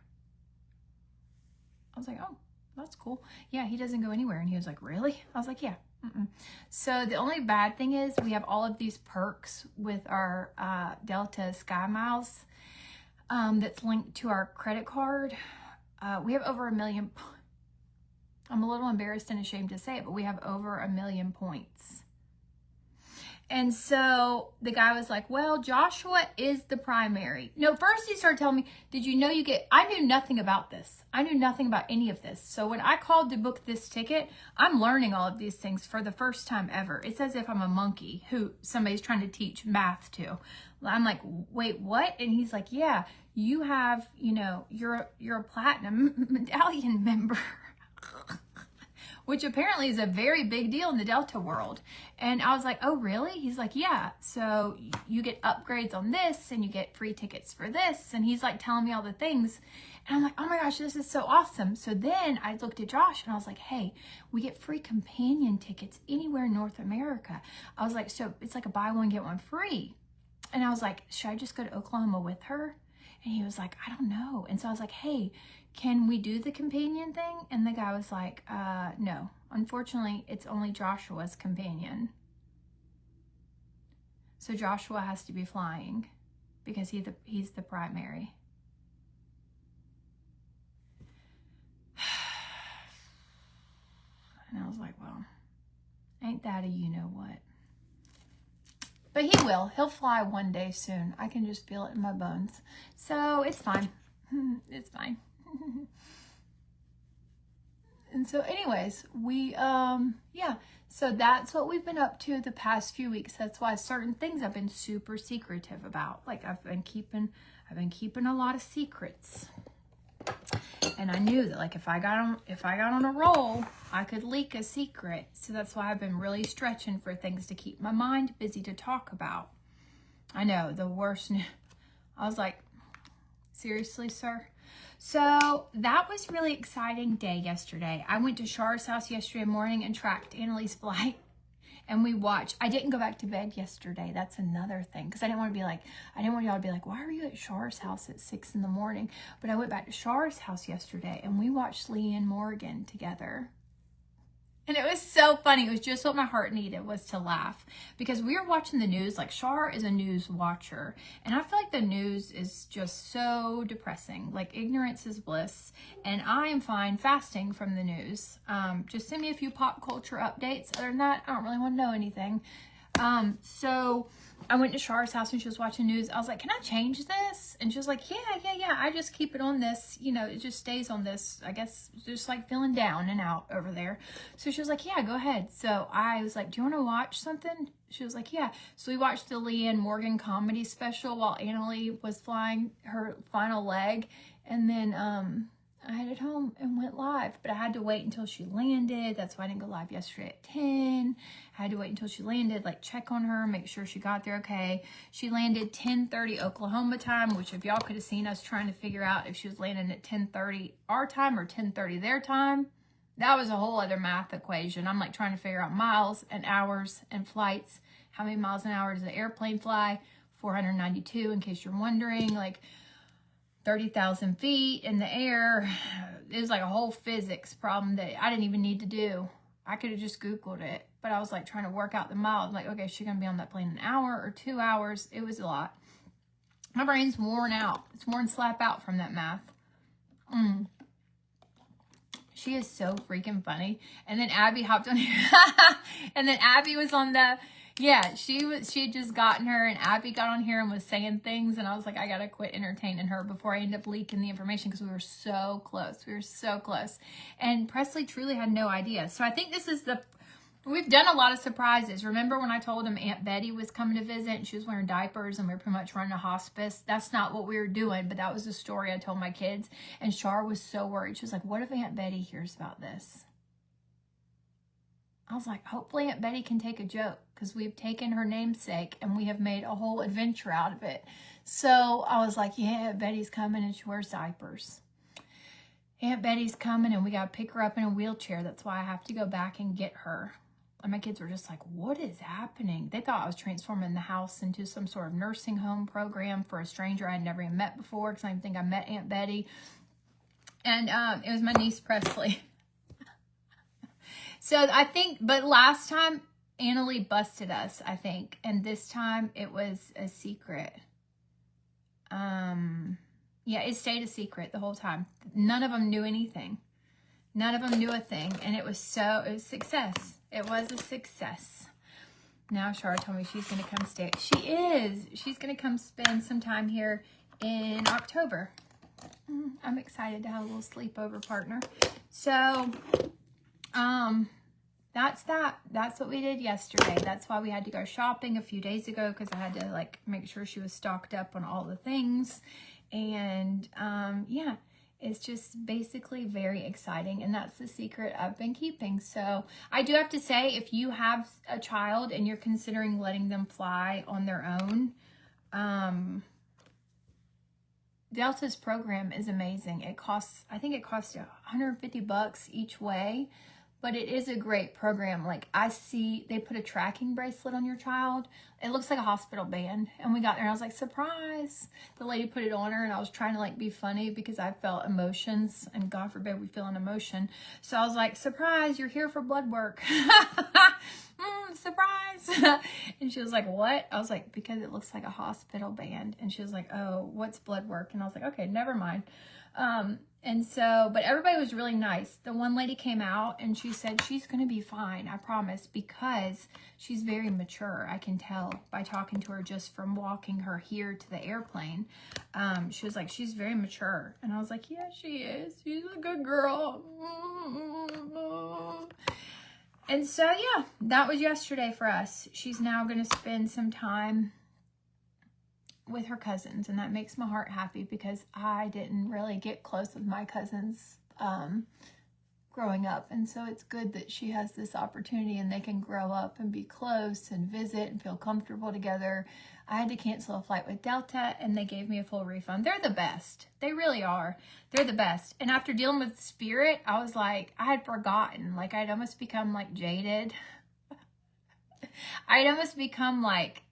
I was like, oh, that's cool. Yeah, he doesn't go anywhere. And he was like, really? I was like, yeah. So the only bad thing is we have all of these perks with our Delta Sky Miles that's linked to our credit card. We have over 1 million. I'm a little embarrassed and ashamed to say it, but we have over 1 million points. And so the guy was like, well, Joshua is the primary. No, first he started telling me, did you know I knew nothing about this. I knew nothing about any of this. So when I called to book this ticket, I'm learning all of these things for the first time ever. It's as if I'm a monkey who somebody's trying to teach math to. I'm like, wait, what? And he's like, yeah, you have, you know, you're a platinum medallion member. Which apparently is a very big deal in the Delta world. And I was like, oh, really? He's like, yeah. So you get upgrades on this and you get free tickets for this. And he's like telling me all the things. And I'm like, oh my gosh, this is so awesome. So then I looked at Josh and I was like, hey, we get free companion tickets anywhere in North America. I was like, so it's like a buy one, get one free. And I was like, should I just go to Oklahoma with her? And he was like, I don't know. And so I was like, hey, can we do the companion thing? And the guy was like, no, unfortunately, it's only Joshua's companion. So Joshua has to be flying because he's the primary. And I was like, well, ain't that a you-know-what? But he will. He'll fly one day soon. I can just feel it in my bones. So it's fine. It's fine. And so anyways, we, yeah. So that's what we've been up to the past few weeks. That's why certain things I've been super secretive about. Like I've been keeping a lot of secrets. And I knew that like if I got on a roll, I could leak a secret. So that's why I've been really stretching for things to keep my mind busy to talk about. I know, the worst. I was like, seriously, sir? So that was really exciting day yesterday. I went to Char's house yesterday morning and tracked Annalie's flight. And we watched. I didn't go back to bed yesterday. That's another thing. Because I didn't want y'all to be like, why are you at Char's house at 6 in the morning? But I went back to Char's house yesterday and we watched Leanne Morgan together. And it was so funny. It was just what my heart needed, was to laugh. Because we were watching the news. Like, Char is a news watcher. And I feel like the news is just so depressing. Like, ignorance is bliss. And I am fine fasting from the news. Just send me a few pop culture updates. Other than that, I don't really want to know anything. So I went to Char's house and she was watching news. I was like, can I change this? And she was like, yeah. I just keep it on this. You know, it just stays on this. I guess just like feeling down and out over there. So she was like, yeah, go ahead. So I was like, do you want to watch something? She was like, yeah. So we watched the Leanne Morgan comedy special while Annalie was flying her final leg. And then, I headed home and went live, but I had to wait until she landed. That's why I didn't go live yesterday at 10. I had to wait until she landed, like check on her, make sure she got there okay. She landed 10:30 Oklahoma time, which if y'all could have seen us trying to figure out if she was landing at 10:30 our time or 10:30 their time, that was a whole other math equation. I'm like trying to figure out miles and hours and flights. How many miles an hour does the airplane fly? 492, in case you're wondering. Like, 30,000 feet in the air. It was like a whole physics problem that I didn't even need to do. I could have just Googled it, but I was like trying to work out the miles. I'm like, okay, she's going to be on that plane an hour or 2 hours. It was a lot. My brain's worn out. It's worn slap out from that math. She is so freaking funny. And then Abby hopped on here. And then Abby was on the... Yeah, she had just gotten her, and Abby got on here and was saying things, and I was like, I gotta quit entertaining her before I end up leaking the information, because we were so close. We were so close. And Presley truly had no idea. So I think this is we've done a lot of surprises. Remember when I told him Aunt Betty was coming to visit, and she was wearing diapers, and we were pretty much running a hospice? That's not what we were doing, but that was the story I told my kids. And Char was so worried. She was like, what if Aunt Betty hears about this? I was like, hopefully Aunt Betty can take a joke, because we've taken her namesake and we have made a whole adventure out of it. So I was like, yeah, Aunt Betty's coming and she wears diapers. Aunt Betty's coming and we got to pick her up in a wheelchair. That's why I have to go back and get her. And my kids were just like, what is happening? They thought I was transforming the house into some sort of nursing home program for a stranger I had never even met before, because I didn't think I met Aunt Betty. And it was my niece Presley. So I think, but last time Annalie busted us, I think. And this time it was a secret. Yeah, it stayed a secret the whole time. None of them knew anything. None of them knew a thing. And it was success. It was a success. Now Char told me she's going to come stay. She is. She's going to come spend some time here in October. I'm excited to have a little sleepover partner. So, that's that. That's what we did yesterday. That's why we had to go shopping a few days ago, because I had to like make sure she was stocked up on all the things. And yeah, it's just basically very exciting, and that's the secret I've been keeping. So I do have to say, if you have a child and you're considering letting them fly on their own, Delta's program is amazing. It costs, I think it costs $150 each way, but it is a great program. Like, I see they put a tracking bracelet on your child. It looks like a hospital band. And we got there and I was like, surprise. The lady put it on her, and I was trying to like be funny because I felt emotions, and God forbid we feel an emotion. So I was like, surprise, you're here for blood work. surprise. And she was like, what? I was like, because it looks like a hospital band. And she was like, oh, what's blood work? And I was like, okay, never mind. And so, but everybody was really nice. The one lady came out and she said, she's going to be fine, I promise, because she's very mature. I can tell by talking to her just from walking her here to the airplane. She was like, she's very mature. And I was like, yeah, she is. She's a good girl. And so, yeah, that was yesterday for us. She's now going to spend some time with her cousins, and that makes my heart happy because I didn't really get close with my cousins growing up, and so it's good that she has this opportunity and they can grow up and be close and visit and feel comfortable together. I had to cancel a flight with Delta and they gave me a full refund. They're the best. They really are. They're the best. And after dealing with Spirit, I was like, I had forgotten, like I'd almost become like jaded. I'd almost become like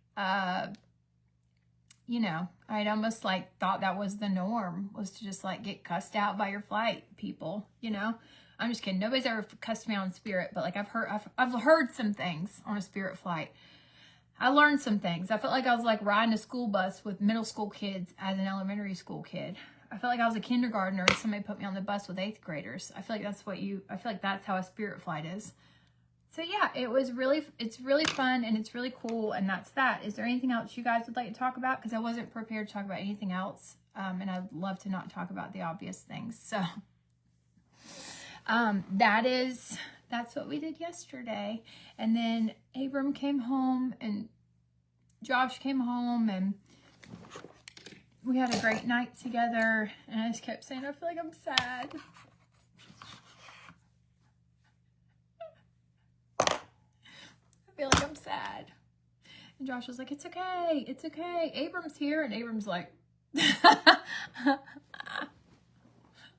you know, I'd almost like thought that was the norm, was to just like get cussed out by your flight people, you know. I'm just kidding. Nobody's ever cussed me out on Spirit, but like I've heard some things on a Spirit flight. I learned some things. I felt like I was like riding a school bus with middle school kids as an elementary school kid. I felt like I was a kindergartner and somebody put me on the bus with 8th graders. I feel like that's how a Spirit flight is. So yeah, it's really fun and it's really cool, and that's that. Is there anything else you guys would like to talk about? Because I wasn't prepared to talk about anything else, and I'd love to not talk about the obvious things. So that's what we did yesterday. And then Abram came home and Josh came home and we had a great night together, and I just kept saying, I feel like I'm sad. I feel like I'm sad. And Josh was like, it's okay. It's okay. Abram's here. And Abram's like,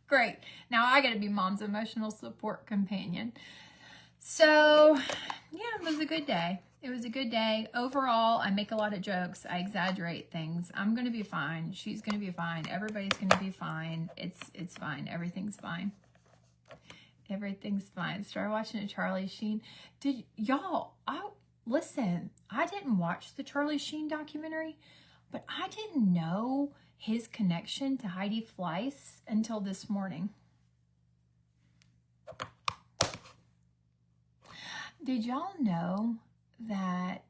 great. Now I got to be mom's emotional support companion. So yeah, it was a good day. It was a good day. Overall, I make a lot of jokes. I exaggerate things. I'm going to be fine. She's going to be fine. Everybody's going to be fine. It's fine. Everything's fine. Everything's fine. Started watching a Charlie Sheen. Did y'all, listen, I didn't watch the Charlie Sheen documentary, but I didn't know his connection to Heidi Fleiss until this morning. Did y'all know that,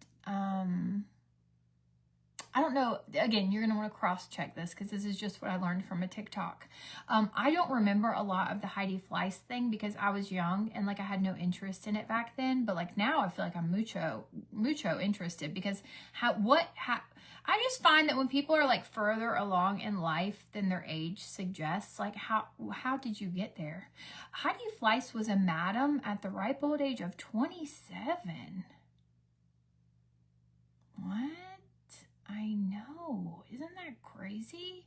I don't know, again, you're going to want to cross-check this because this is just what I learned from a TikTok. I don't remember a lot of the Heidi Fleiss thing because I was young and like I had no interest in it back then. But like now I feel like I'm mucho interested because I just find that when people are like further along in life than their age suggests, like how did you get there? Heidi Fleiss was a madam at the ripe old age of 27. What? I know. Isn't that crazy?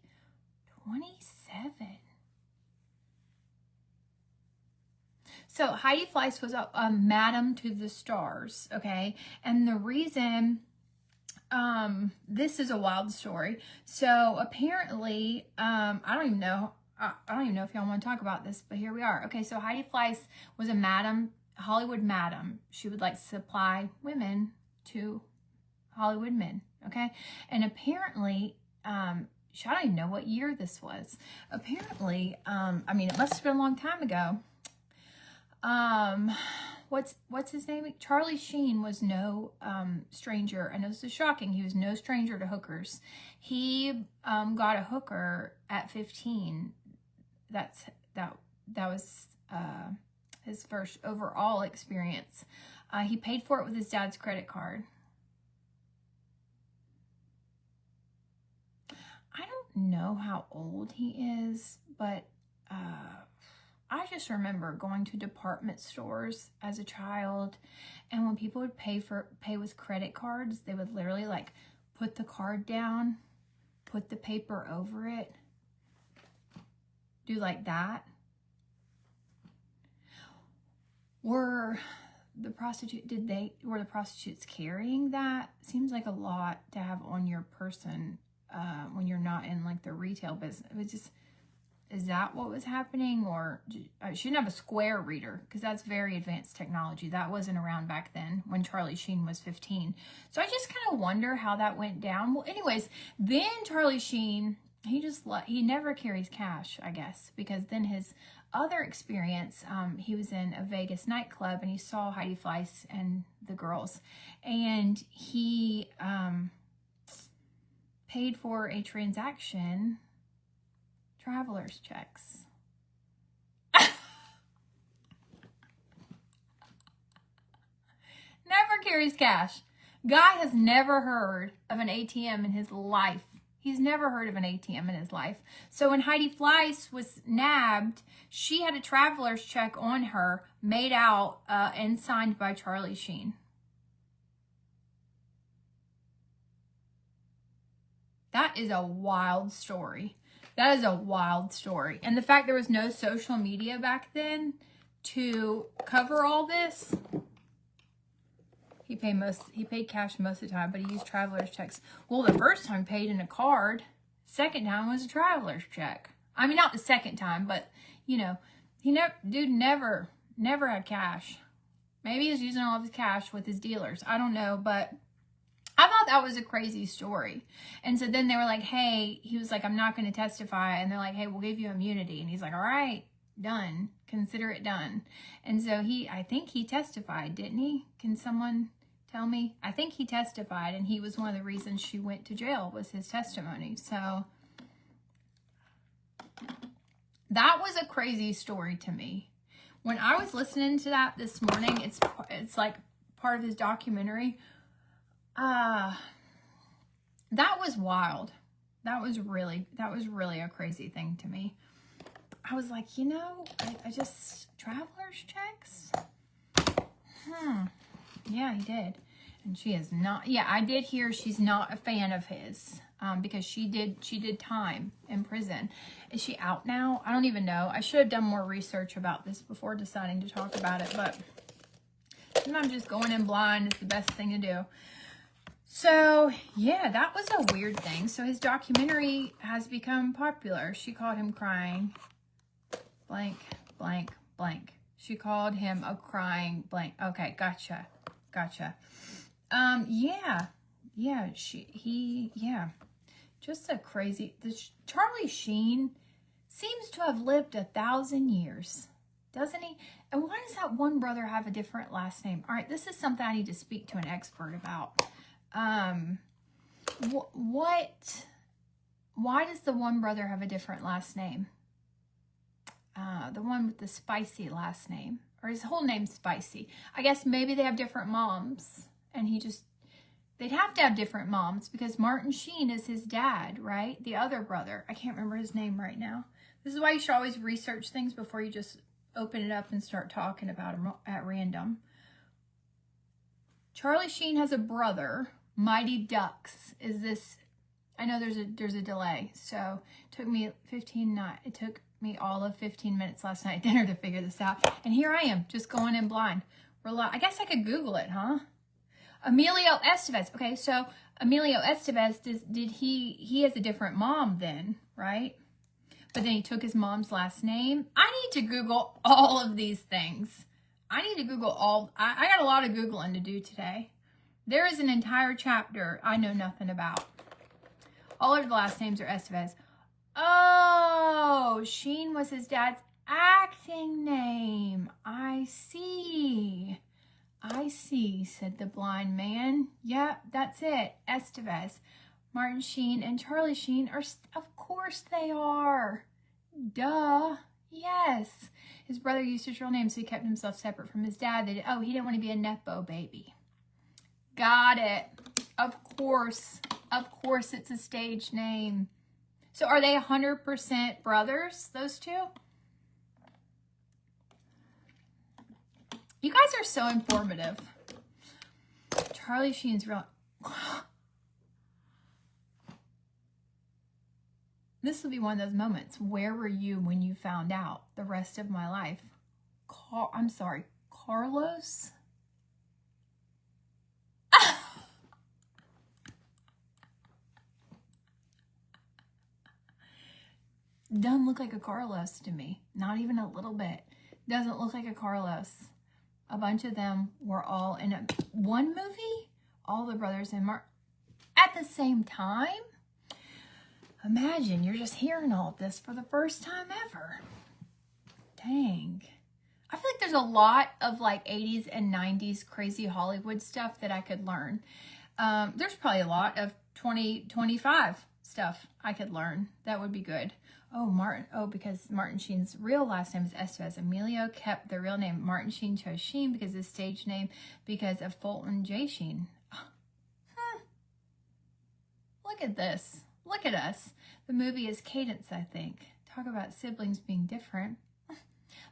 27. So Heidi Fleiss was a madam to the stars, okay? And the reason, this is a wild story. So apparently, I don't even know if y'all want to talk about this, but here we are. Okay, so Heidi Fleiss was a madam, Hollywood madam. She would like supply women to Hollywood men, okay? And apparently, I don't even know what year this was. Apparently, I mean, it must have been a long time ago. What's his name? Charlie Sheen was no stranger, and this is shocking. He was no stranger to hookers. He got a hooker at 15. That was his first overall experience. He paid for it with his dad's credit card. I don't know how old he is, but I just remember going to department stores as a child, and when people would pay with credit cards, they would literally like put the card down, put the paper over it, do like that. Were the prostitutes carrying that? Seems like a lot to have on your person when you're not in like the retail business. It was just, Is that what was happening? Or she didn't have a square reader, because that's very advanced technology. That wasn't around back then when Charlie Sheen was 15. So I just kind of wonder how that went down. Well, anyways, then Charlie Sheen, he never carries cash, I guess, because then his other experience, he was in a Vegas nightclub and he saw Heidi Fleiss and the girls, and he paid for a transaction, traveler's checks. Never carries cash. Guy has never heard of an ATM in his life. He's never heard of an ATM in his life. So when Heidi Fleiss was nabbed, she had a traveler's check on her, made out and signed by Charlie Sheen. That is a wild story. That is a wild story. And the fact there was no social media back then to cover all this. He paid cash most of the time, but he used traveler's checks. Well, the first time paid in a card. Second time was a traveler's check. I mean, not the second time, but you know, dude never had cash. Maybe he was using all of his cash with his dealers. I don't know, but I thought that was a crazy story. And so then they were like, hey, he was like, I'm not going to testify. And they're like, hey, we'll give you immunity. And he's like, all right, done. Consider it done. And so I think he testified, didn't he? Can someone tell me? I think he testified, and he was one of the reasons she went to jail was his testimony. So that was a crazy story to me. When I was listening to that this morning, it's like part of his documentary. That was wild. That was really a crazy thing to me. I was like, you know, I just, traveler's checks? Yeah, he did. And she is not, yeah, I did hear she's not a fan of his, because she did time in prison. Is she out now? I don't even know. I should have done more research about this before deciding to talk about it, but sometimes just going in blind is the best thing to do. So, yeah, that was a weird thing. So his documentary has become popular. She called him crying blank, blank, blank. She called him a crying blank. Okay, gotcha. Yeah, just a crazy, Charlie Sheen seems to have lived 1,000 years, doesn't he? And why does that one brother have a different last name? All right, this is something I need to speak to an expert about. Why does the one brother have a different last name? The one with the spicy last name, or his whole name's Spicy. I guess maybe they have different moms, and they'd have to have different moms because Martin Sheen is his dad, right? The other brother, I can't remember his name right now. This is why you should always research things before you just open it up and start talking about them at random. Charlie Sheen has a brother, Mighty Ducks. Is this, I know there's a delay, so it took me all of 15 minutes last night at dinner to figure this out. And here I am, just going in blind. I guess I could Google it, huh? Emilio Estevez. Okay, so Emilio Estevez, he has a different mom then, right? But then he took his mom's last name. I need to Google all of these things. I need to Google I got a lot of Googling to do today. There is an entire chapter I know nothing about. All of the last names are Estevez. Oh, Sheen was his dad's acting name. I see, said the blind man. Yep, that's it, Estevez. Martin Sheen and Charlie Sheen are, of course they are. Duh, yes. His brother used his real name, so he kept himself separate from his dad. He didn't want to be a Nepo baby. Got it. Of course it's a stage name. So are they 100% brothers, those two? You guys are so informative. Charlie Sheen's real... This will be one of those moments. Where were you when you found out? The rest of my life. Carlos? Doesn't look like a Carlos to me. Not even a little bit. Doesn't look like a Carlos. A bunch of them were all in one movie. All the brothers and Mark at the same time. Imagine you're just hearing all of this for the first time ever. Dang. I feel like there's a lot of like 80s and 90s crazy Hollywood stuff that I could learn. There's probably a lot of 2025 stuff I could learn. That would be good. Oh, Martin. Oh, because Martin Sheen's real last name is Estevez. Emilio kept the real name. Martin Sheen chose Sheen because his stage name because of Fulton J. Sheen. Look at this. Look at us. The movie is Cadence, I think. Talk about siblings being different.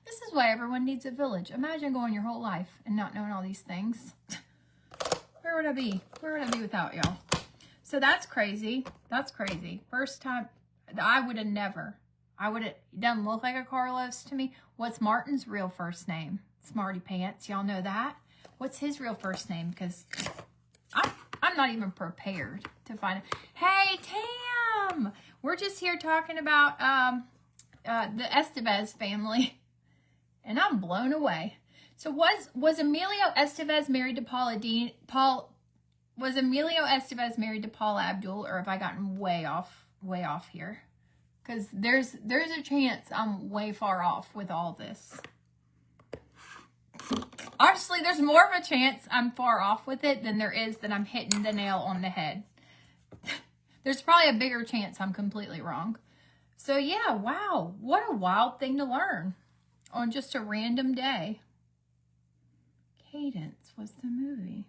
This is why everyone needs a village. Imagine going your whole life and not knowing all these things. Where would I be? Where would I be without y'all? So that's crazy. That's crazy. First time, I would have never. It doesn't look like a Carlos to me. What's Martin's real first name? Smarty Pants. Y'all know that? What's his real first name? Because I'm not even prepared to find it. Hey, Tam! We're just here talking about the Estevez family. And I'm blown away. So was Emilio Estevez married to was Emilio Estevez married to Paula Abdul, or have I gotten way off here? Because there's a chance I'm way far off with all this. Honestly, there's more of a chance I'm far off with it than there is that I'm hitting the nail on the head. There's probably a bigger chance I'm completely wrong. So yeah, wow. What a wild thing to learn on just a random day. Cadence was the movie.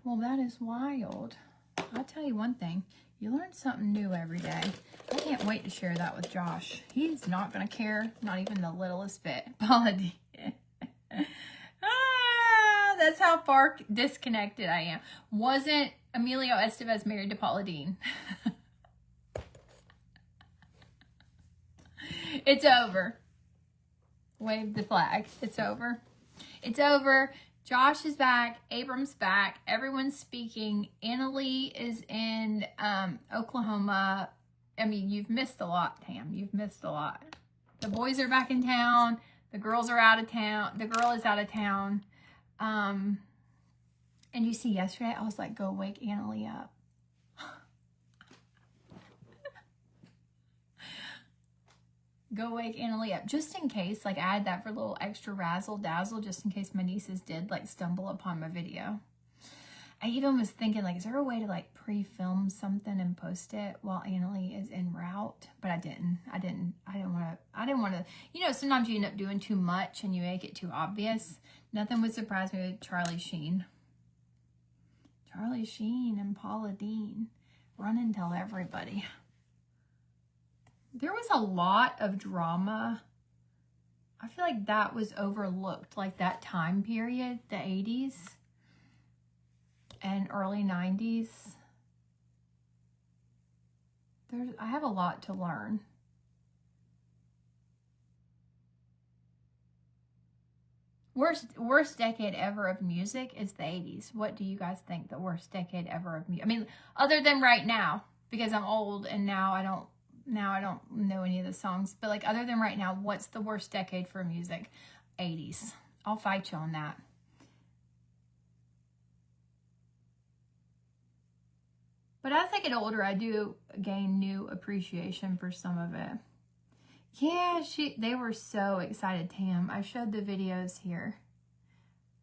Well, that is wild. I'll tell you one thing. You learn something new every day. I can't wait to share that with Josh. He's not going to care, not even the littlest bit. Paula D. That's how far disconnected I am. Wasn't Emilio Estevez married to Paula Dean? It's over. Wave the flag. It's over. It's over. Josh is back. Abram's back. Everyone's speaking. Annalie is in Oklahoma. I mean, you've missed a lot, Tam. You've missed a lot. The boys are back in town. The girls are out of town. The girl is out of town. And you see, yesterday I was like, go wake Annalie up. Go wake Annalie up. Just in case, like, I had that for a little extra razzle dazzle, just in case my nieces did, like, stumble upon my video. I even was thinking, like, is there a way to, like, pre-film something and post it while Annalie is en route? But I didn't want to, you know, sometimes you end up doing too much and you make it too obvious. Nothing would surprise me with Charlie Sheen. Charlie Sheen and Paula Dean. Run and tell everybody. There was a lot of drama. I feel like that was overlooked, like that time period, the 80s and early 90s. I have a lot to learn. Worst decade ever of music is the 80s. What do you guys think the worst decade ever of music? I mean, other than right now, because I'm old and now I don't know any of the songs, but like other than right now, what's the worst decade for music? 80s. I'll fight you on that. But as I get older, I do gain new appreciation for some of it. Yeah, they were so excited, Tam. I showed the videos here.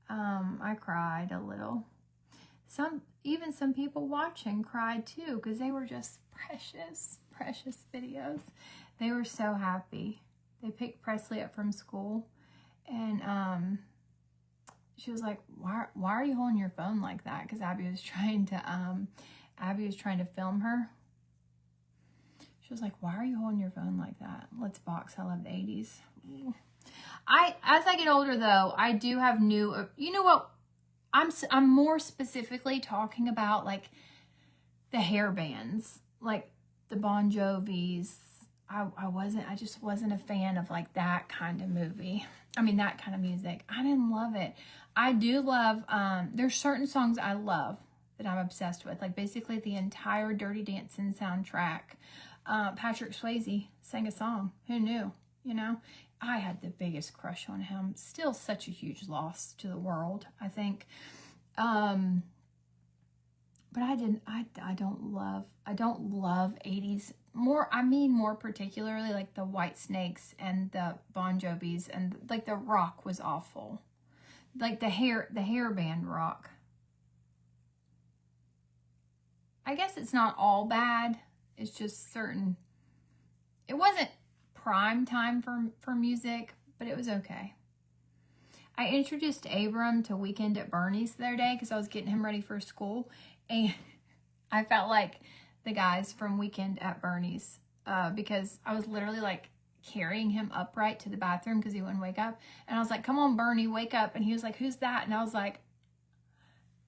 I cried a little. Even some people watching cried too, because they were just precious videos. They were so happy. They picked Presley up from school, and she was like, why are you holding your phone like that? Because Abby was trying to film her. She was like, why are you holding your phone like that? Let's box. I love the 80s. As I get older though, I do have new, you know what? I'm more specifically talking about like the hair bands, like the Bon Jovis. I just wasn't a fan of like that kind of movie. I mean, that kind of music. I didn't love it. I do love, there's certain songs I love that I'm obsessed with. Like basically the entire Dirty Dancing soundtrack. Patrick Swayze sang a song. Who knew? You know, I had the biggest crush on him. Still such a huge loss to the world, I think. But I don't love 80s. More particularly like the White Snakes and the Bon Jovis, and like the rock was awful. Like the hair band rock. I guess it's not all bad. It's just certain. It wasn't prime time for music, but it was okay. I introduced Abram to Weekend at Bernie's the other day because I was getting him ready for school, and I felt like the guys from Weekend at Bernie's because I was literally like carrying him upright to the bathroom because he wouldn't wake up, and I was like, "Come on, Bernie, wake up!" And he was like, "Who's that?" And I was like,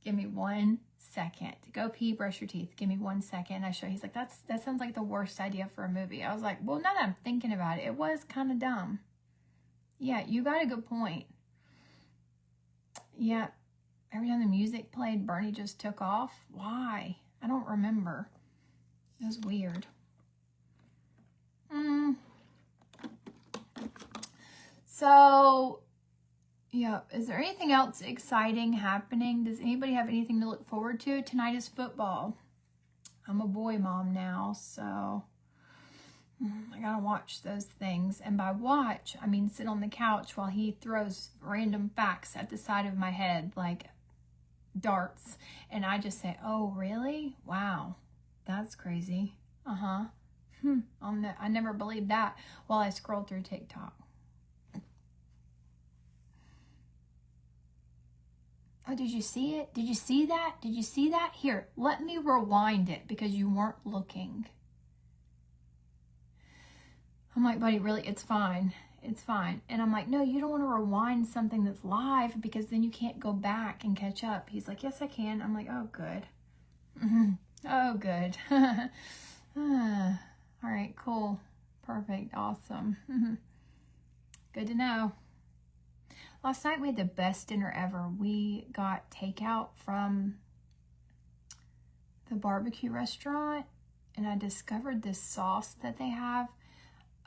"Give me 1 second. Go pee, brush your teeth. Give me 1 second." And I show. He's like, that sounds like the worst idea for a movie. I was like, well, now that I'm thinking about it, it was kind of dumb. Yeah, you got a good point. Yeah, every time the music played, Bernie just took off. Why? I don't remember. It was weird. So, yeah, is there anything else exciting happening? Does anybody have anything to look forward to? Tonight is football. I'm a boy mom now, so I gotta watch those things. And by watch, I mean sit on the couch while he throws random facts at the side of my head like darts. And I just say, oh, really? Wow, that's crazy. I never believed that while I scroll through TikTok. Oh, did you see it? Did you see that? Did you see that? Here, let me rewind it because you weren't looking. I'm like, buddy, really, it's fine. It's fine. And I'm like, no, you don't want to rewind something that's live because then you can't go back and catch up. He's like, yes, I can. I'm like, oh, good. Oh, good. All right, cool. Perfect. Awesome. Good to know. Last night we had the best dinner ever. We got takeout from the barbecue restaurant, and I discovered this sauce that they have.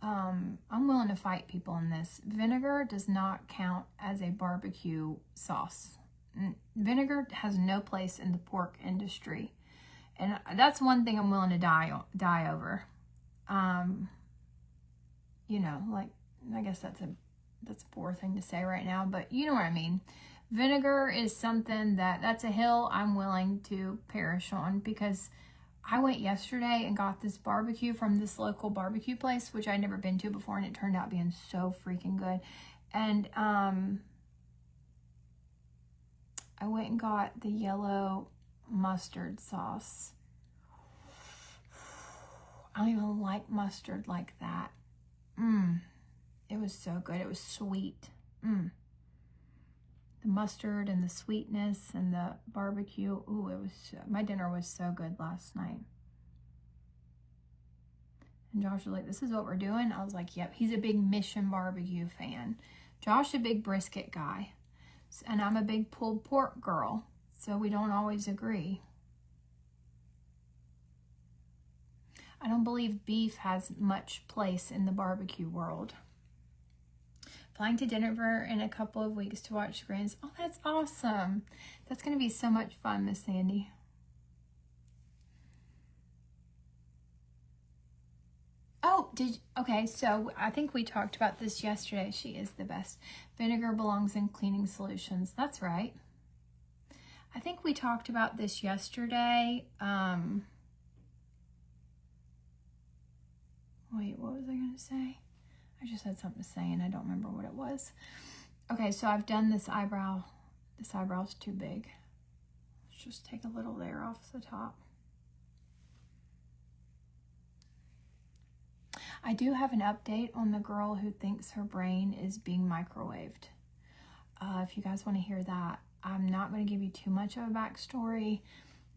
I'm willing to fight people on this. Vinegar does not count as a barbecue sauce. Vinegar has no place in the pork industry, and that's one thing I'm willing to die over. You know, like, I guess that's a poor thing to say right now, but you know what I mean. Vinegar is something that's a hill I'm willing to perish on, because I went yesterday and got this barbecue from this local barbecue place, which I'd never been to before, and it turned out being so freaking good. And I went and got the yellow mustard sauce. I don't even like mustard like that. It was so good. It was sweet. The mustard and the sweetness and the barbecue. Ooh, my dinner was so good last night. And Josh was like, this is what we're doing? I was like, yep. He's a big Mission Barbecue fan. Josh, a big brisket guy. And I'm a big pulled pork girl. So we don't always agree. I don't believe beef has much place in the barbecue world. Flying to Denver in a couple of weeks to watch Grands. Oh, that's awesome. That's going to be so much fun, Miss Sandy. Oh, okay, so I think we talked about this yesterday. She is the best. Vinegar belongs in cleaning solutions. That's right. I think we talked about this yesterday. Wait, what was I going to say? I just had something to say and I don't remember what it was. Okay, so I've done this eyebrow. This eyebrow's too big. Let's just take a little layer off the top. I do have an update on the girl who thinks her brain is being microwaved. If you guys want to hear that, I'm not going to give you too much of a backstory.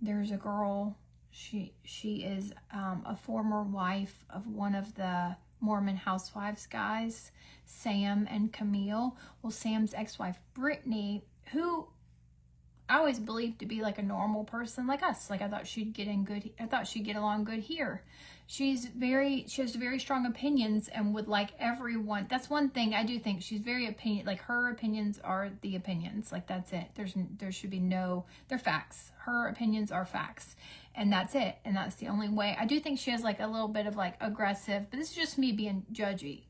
There's a girl, she is a former wife of one of the Mormon housewives guys, Sam and Camille. Well, Sam's ex-wife, Brittany, who I always believed to be like a normal person like us. Like I thought she'd get along good here. She has very strong opinions and would like everyone. That's one thing I do think. She's very like her opinions are the opinions. Like that's it. There should be no, they're facts. Her opinions are facts. And that's it. And that's the only way. I do think she has like a little bit of like aggressive, but this is just me being judgy.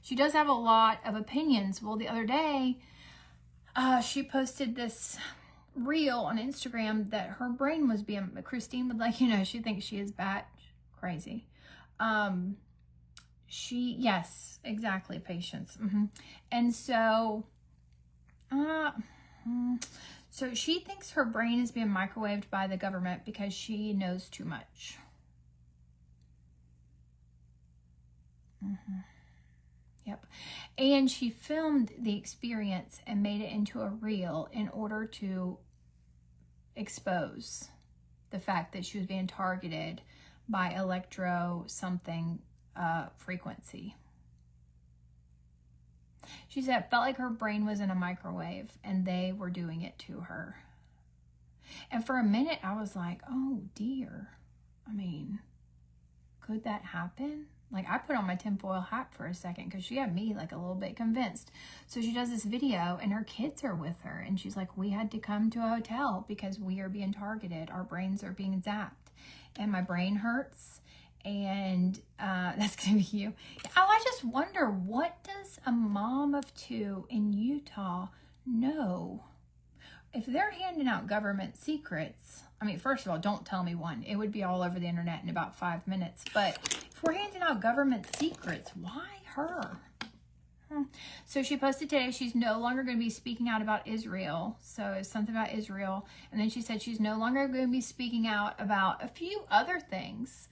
She does have a lot of opinions. Well, the other day, she posted this reel on Instagram that her brain was being, Christine would like, she thinks she is bat crazy. Yes, exactly, patience. And so, so she thinks her brain is being microwaved by the government because she knows too much. Yep. And she filmed the experience and made it into a reel in order to expose the fact that she was being targeted by electro something frequency. She said it felt like her brain was in a microwave and they were doing it to her. And for a minute I was like, oh dear. I mean, could that happen? Like I put on my tinfoil hat for a second because she had me like a little bit convinced. So she does this video and her kids are with her and she's like, we had to come to a hotel because we are being targeted. Our brains are being zapped and my brain hurts. And that's gonna be you. Oh, I just wonder, what does a mom of two in Utah know? If they're handing out government secrets, I mean, first of all, don't tell me one. It would be all over the internet in about 5 minutes. But if we're handing out government secrets, why her? So she posted today she's no longer going to be speaking out about Israel. So it's something about Israel. And then she said she's no longer going to be speaking out about a few other things.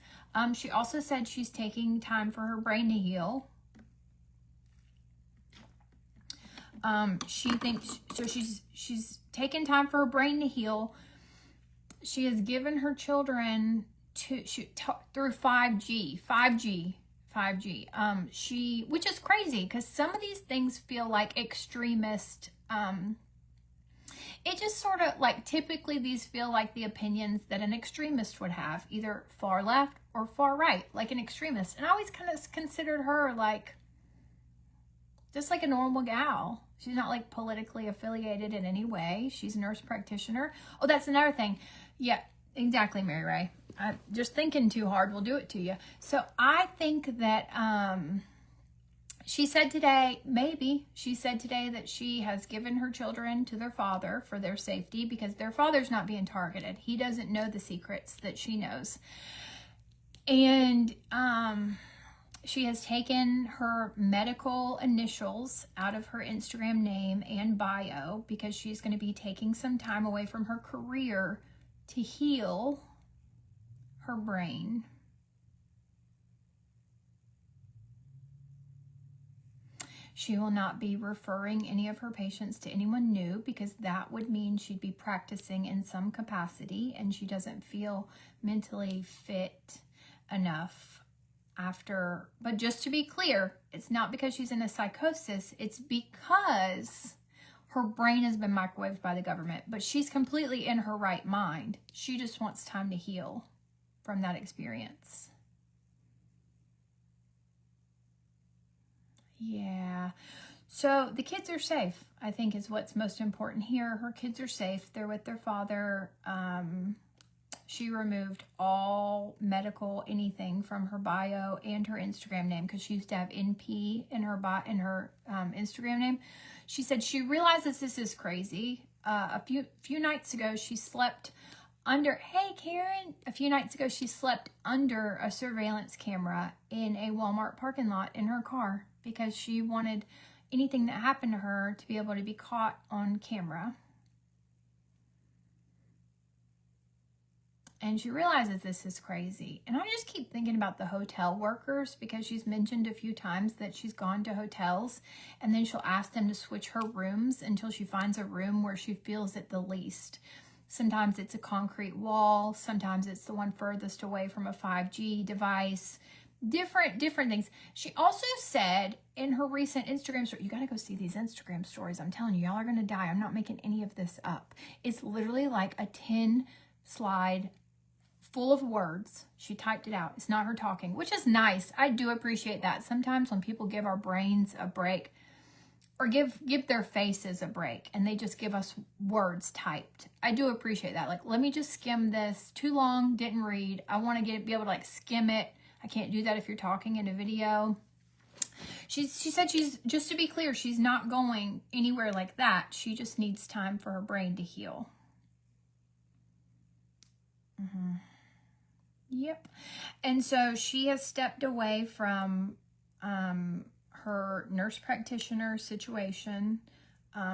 She also said she's taking time for her brain to heal. She thinks, so she's taken time for her brain to heal. She has given her children through 5G, which is crazy because some of these things feel like extremist. It just sort of like, typically these feel like the opinions that an extremist would have, either far left or far right, like an extremist. And I always kind of considered her like just like a normal gal. She's not like politically affiliated in any way. She's a nurse practitioner. Oh, that's another thing. Yeah, exactly, Mary Ray. Just thinking too hard will do it to you. So I think that she said today that she has given her children to their father for their safety because their father's not being targeted. He doesn't know the secrets that she knows. And she has taken her medical initials out of her Instagram name and bio because she's going to be taking some time away from her career to heal her brain. She will not be referring any of her patients to anyone new because that would mean she'd be practicing in some capacity and she doesn't feel mentally fit enough after. But just to be clear, it's not because she's in a psychosis, it's because her brain has been microwaved by the government, but she's completely in her right mind. She just wants time to heal from that experience. Yeah. So the kids are safe, I think, is what's most important here. Her kids are safe. They're with their father. She removed all medical anything from her bio and her Instagram name because she used to have NP in her Instagram name. She said she realizes this is crazy. A few nights ago, she slept under, hey Karen, a few nights ago, she slept under a surveillance camera in a Walmart parking lot in her car because she wanted anything that happened to her to be able to be caught on camera. And she realizes this is crazy. And I just keep thinking about the hotel workers because she's mentioned a few times that she's gone to hotels and then she'll ask them to switch her rooms until she finds a room where she feels it the least. Sometimes it's a concrete wall. Sometimes it's the one furthest away from a 5G device. different things. She also said in her recent Instagram story, you got to go see these Instagram stories. I'm telling you, y'all are going to die. I'm not making any of this up. It's literally like a 10 slide full of words. She typed it out. It's not her talking, which is nice. I do appreciate that. Sometimes when people give our brains a break or give their faces a break and they just give us words typed, I do appreciate that. Like, let me just skim this. Too long, didn't read. I want to be able to like skim it. I can't do that if you're talking in a video. She said she's, just to be clear, she's not going anywhere like that. She just needs time for her brain to heal. Yep. And so she has stepped away from her nurse practitioner situation.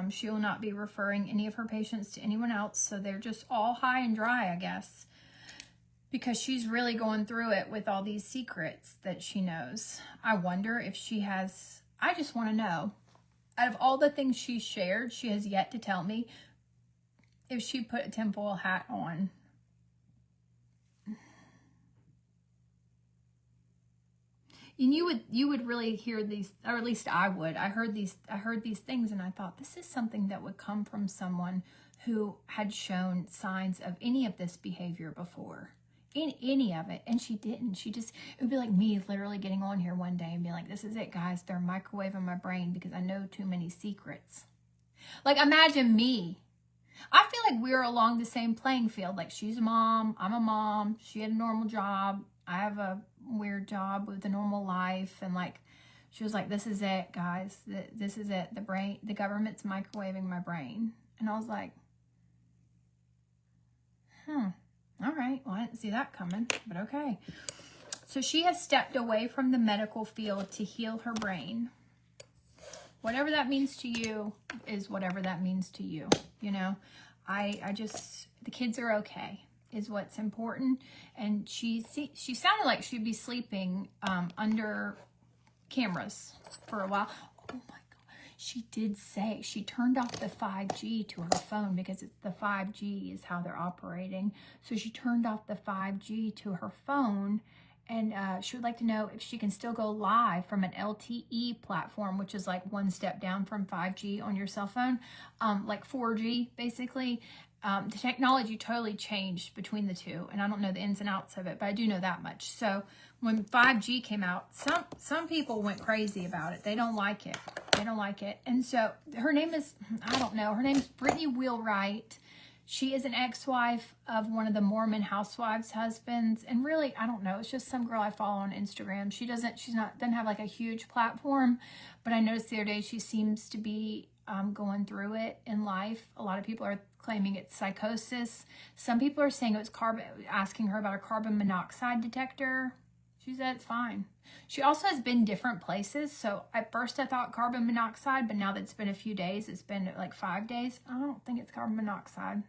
She will not be referring any of her patients to anyone else. So they're just all high and dry, I guess, because she's really going through it with all these secrets that she knows. I wonder if she has, I just want to know, out of all the things she shared, she has yet to tell me if she put a tinfoil hat on. And you would really hear these, or at least I would. I heard these things and I thought, this is something that would come from someone who had shown signs of any of this behavior before. In any of it. And she didn't. She just, it would be like me literally getting on here one day and be like, this is it, guys. They're microwaving my brain because I know too many secrets. Like, imagine me. I feel like we're along the same playing field. Like, she's a mom, I'm a mom, she had a normal job, I have a weird job with a normal life, and like, she was like, this is it, guys, this is it, the government's microwaving my brain. And I was like, all right, well, I didn't see that coming, but okay. So she has stepped away from the medical field to heal her brain. Whatever that means to you is whatever that means to you. You know, I just, the kids are okay is what's important. And she sounded like she'd be sleeping under cameras for a while. Oh my God. She did say she turned off the 5G to her phone because it's the 5G is how they're operating. So she turned off the 5G to her phone. And she would like to know if she can still go live from an LTE platform, which is like one step down from 5G on your cell phone, like 4G, basically. The technology totally changed between the two, and I don't know the ins and outs of it, but I do know that much. So when 5G came out, some people went crazy about it. They don't like it. They don't like it. And so her name is, I don't know, her name is Brittany Wheelwright. She is an ex-wife of one of the Mormon housewives' husbands. And really, I don't know. It's just some girl I follow on Instagram. She doesn't have like a huge platform, but I noticed the other day she seems to be going through it in life. A lot of people are claiming it's psychosis. Some people are saying it was asking her about a carbon monoxide detector. She said it's fine. She also has been different places. So at first I thought carbon monoxide, but now that it's been a few days, it's been like 5 days. I don't think it's carbon monoxide.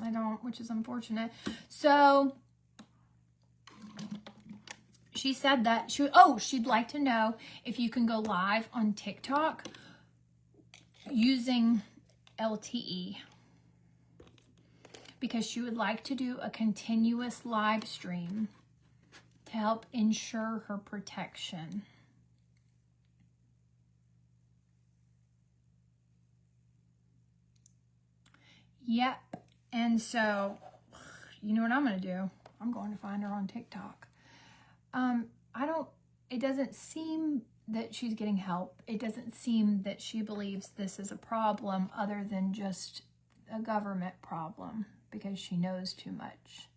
I don't, which is unfortunate. So she said that she'd like to know if you can go live on TikTok using LTE, because she would like to do a continuous live stream to help ensure her protection. Yep. And so, you know what I'm going to do? I'm going to find her on TikTok. It doesn't seem that she's getting help. It doesn't seem that she believes this is a problem other than just a government problem, because she knows too much.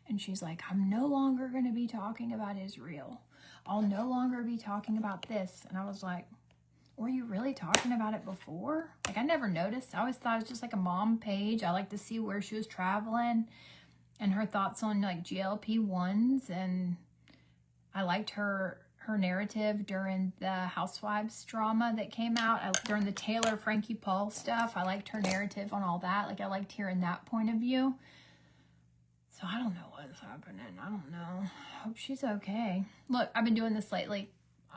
And she's like, I'm no longer going to be talking about Israel. I'll no longer be talking about this. And I was like, were you really talking about it before? Like, I never noticed. I always thought it was just like a mom page. I like to see where she was traveling and her thoughts on like GLP-1s. And I liked her narrative during the Housewives drama that came out, during the Taylor Frankie Paul stuff. I liked her narrative on all that. Like, I liked hearing that point of view. So I don't know what's happening. I don't know. Hope she's okay. Look, I've been doing this lately.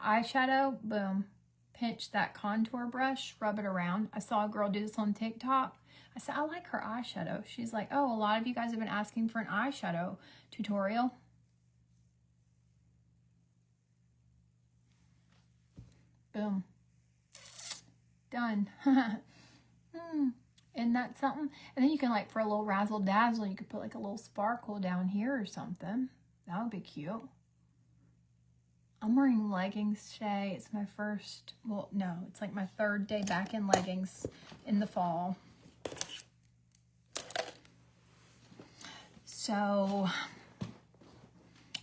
Eyeshadow, boom. Pinch that contour brush, rub it around. I saw a girl do this on TikTok. I said, I like her eyeshadow. She's like, oh, a lot of you guys have been asking for an eyeshadow tutorial. Boom. Done. Isn't that something? And then you can, like, for a little razzle dazzle, you could put like a little sparkle down here or something. That would be cute. I'm wearing leggings today. It's my first, well, no, it's like my third day back in leggings in the fall. So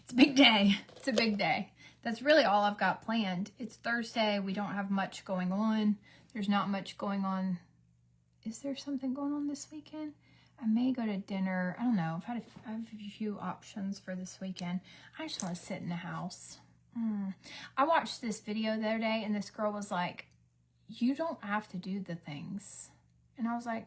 it's a big day. It's a big day. That's really all I've got planned. It's Thursday. We don't have much going on. There's not much going on. Is there something going on this weekend? I may go to dinner. I don't know. I have a few options for this weekend. I just want to sit in the house. I watched this video the other day, and this girl was like, you don't have to do the things. And I was like,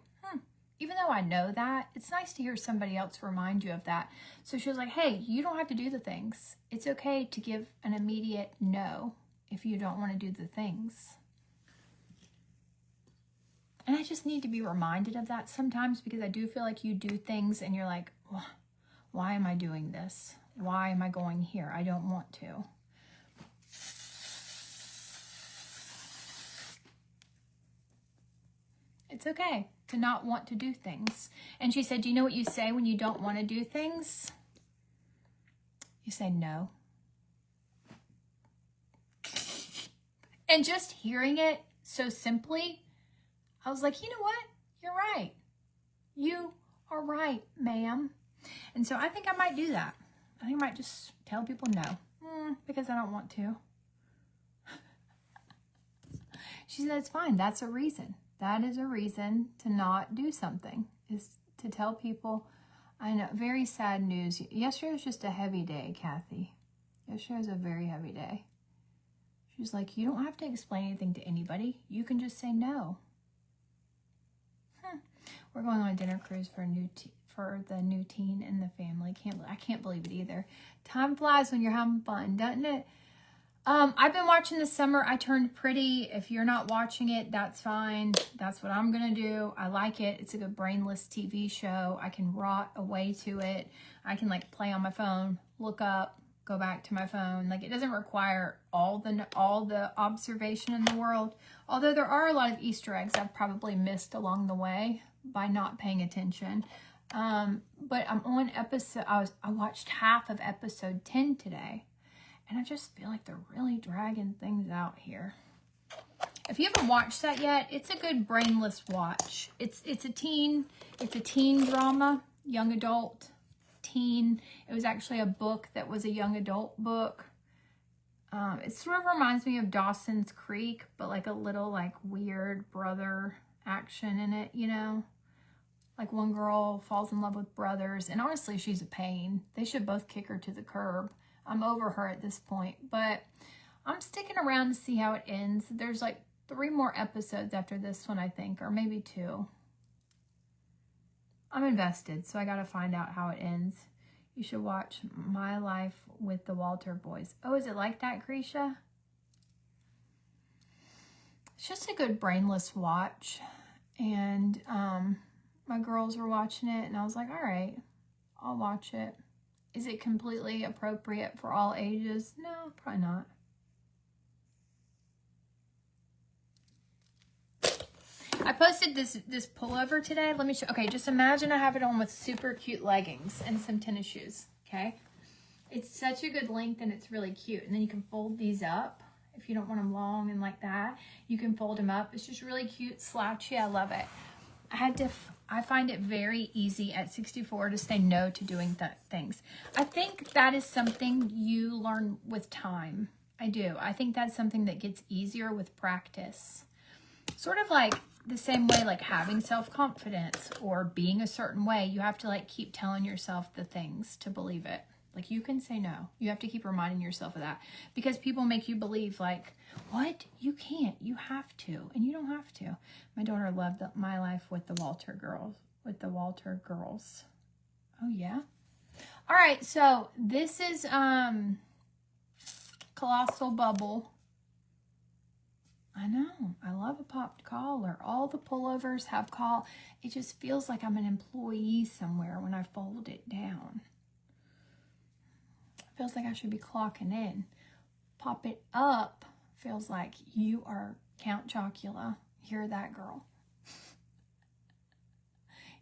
even though I know that, it's nice to hear somebody else remind you of that. So she was like, hey, you don't have to do the things. It's okay to give an immediate no if you don't want to do the things. And I just need to be reminded of that sometimes, because I do feel like you do things and you're like, why am I doing this? Why am I going here? I don't want to. It's okay to not want to do things. And she said, do you know what you say when you don't want to do things? You say no. And just hearing it so simply, I was like, you know what? You're right. You are right, ma'am. And so I think I might do that. I think I might just tell people no, because I don't want to. She said, it's fine. That's a reason. That is a reason to not do something, is to tell people. I know, very sad news. Yesterday was just a heavy day, Kathy. Yesterday was a very heavy day. She's like, you don't have to explain anything to anybody. You can just say no. We're going on a dinner cruise for the new teen in the family. I can't believe it either. Time flies when you're having fun, doesn't it? I've been watching The Summer I Turned Pretty. If you're not watching it, that's fine. That's what I'm going to do. I like it. It's a good brainless TV show. I can rot away to it. I can like play on my phone, look up, go back to my phone. Like, it doesn't require all the observation in the world. Although there are a lot of Easter eggs I've probably missed along the way by not paying attention. But I'm on episode, I watched half of episode 10 today. And I just feel like they're really dragging things out here. If you haven't watched that yet, it's a good brainless watch. It's a teen drama, young adult, teen. It was actually a book that was a young adult book. It sort of reminds me of Dawson's Creek, but like a little like weird brother action in it, you know? Like one girl falls in love with brothers, and honestly, she's a pain. They should both kick her to the curb. I'm over her at this point, but I'm sticking around to see how it ends. There's like 3 more episodes after this one, I think, or maybe 2. I'm invested, so I got to find out how it ends. You should watch My Life with the Walter Boys. Oh, is it like that, Grisha? It's just a good brainless watch, and my girls were watching it, and I was like, all right, I'll watch it. Is it completely appropriate for all ages? No, probably not. I posted this pullover today. Let me show. Okay, just imagine I have it on with super cute leggings and some tennis shoes, okay? It's such a good length, and it's really cute. And then you can fold these up if you don't want them long and like that. You can fold them up. It's just really cute, slouchy. I love it. I find it very easy at 64 to say no to doing things. I think that is something you learn with time. I do. I think that's something that gets easier with practice. Sort of like the same way like having self-confidence or being a certain way. You have to like keep telling yourself the things to believe it. Like, you can say no. You have to keep reminding yourself of that, because people make you believe like, what? You can't. You have to. And you don't have to. My daughter loved My Life with the Walter girls. Oh, yeah? All right. So this is Colossal Bubble. I know. I love a popped collar. All the pullovers have collar. It just feels like I'm an employee somewhere when I fold it down. Feels like I should be clocking in. Pop it up feels like you are Count Chocula. You're that girl.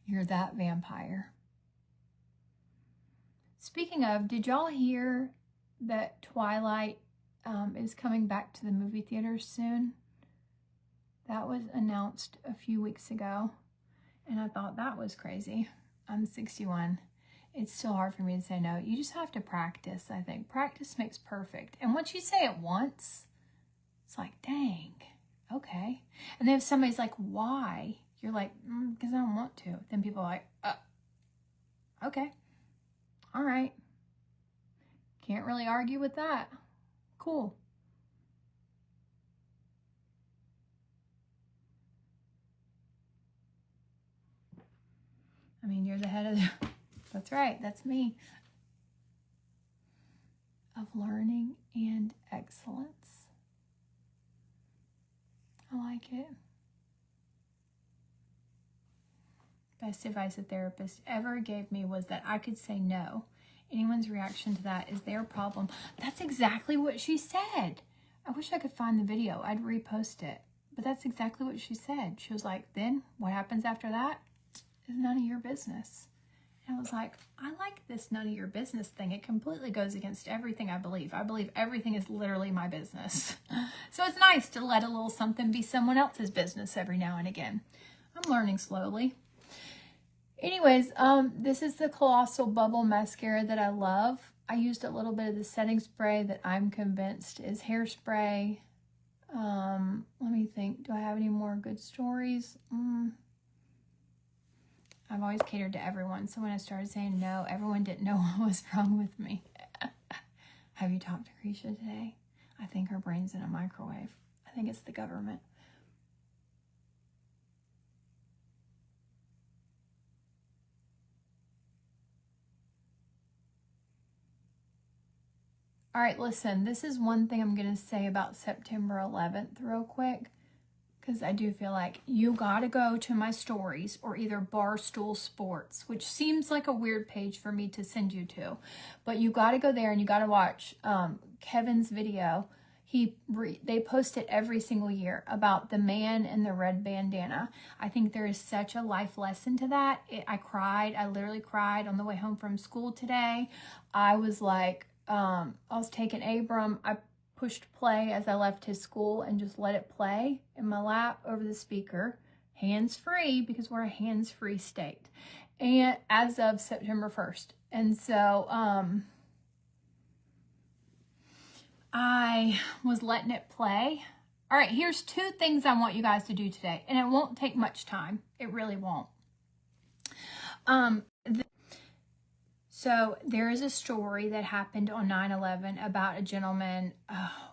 You're that vampire. Speaking of, did y'all hear that Twilight is coming back to the movie theaters soon? That was announced a few weeks ago, and I thought that was crazy. I'm 61. It's still hard for me to say no. You just have to practice, I think. Practice makes perfect. And once you say it once, it's like, dang, okay. And then if somebody's like, why? You're like, because I don't want to. Then people are like, okay. All right. Can't really argue with that. Cool. I mean, you're the head of the... That's right. That's me. Of learning and excellence. I like it. Best advice a therapist ever gave me was that I could say no. Anyone's reaction to that is their problem. That's exactly what she said. I wish I could find the video. I'd repost it. But that's exactly what she said. She was like, then what happens after that is none of your business. And I was like, I like this none of your business thing. It completely goes against everything I believe. I believe everything is literally my business. So it's nice to let a little something be someone else's business every now and again. I'm learning slowly. Anyways, this is the Colossal Bubble Mascara that I love. I used a little bit of the setting spray that I'm convinced is hairspray. Let me think. Do I have any more good stories? I've always catered to everyone, so when I started saying no, everyone didn't know what was wrong with me. Have you talked to Krisha today? I think her brain's in a microwave. I think it's the government. All right, listen, this is one thing I'm going to say about September 11th real quick, because I do feel like you got to go to my stories or either Barstool Sports, which seems like a weird page for me to send you to, but you got to go there and you got to watch Kevin's video. They post it every single year about the man in the red bandana. I think there is such a life lesson to that. I cried. I literally cried on the way home from school today. I was like, I was taking Abram. I pushed play as I left his school and just let it play in my lap over the speaker, hands-free, because we're a hands-free state, and as of September 1st. And so I was letting it play. All right, here's 2 things I want you guys to do today, and it won't take much time. It really won't. So there is a story that happened on 9/11 about a gentleman,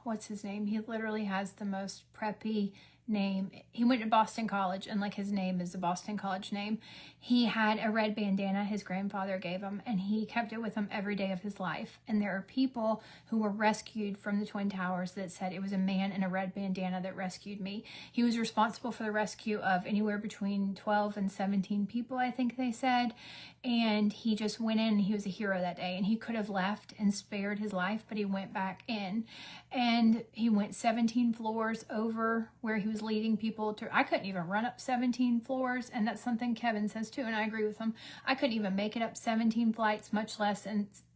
what's his name? He literally has the most preppy name. He went to Boston College, and like his name is a Boston College name. He had a red bandana his grandfather gave him, and he kept it with him every day of his life. And there are people who were rescued from the Twin Towers that said it was a man in a red bandana that rescued me. He was responsible for the rescue of anywhere between 12 and 17 people, I think they said. And he just went in, and he was a hero that day, and he could have left and spared his life, but he went back in, and he went 17 floors over where he was leading people to. I couldn't even run up 17 floors, and that's something Kevin says too, and I agree with him. I couldn't even make it up 17 flights, much less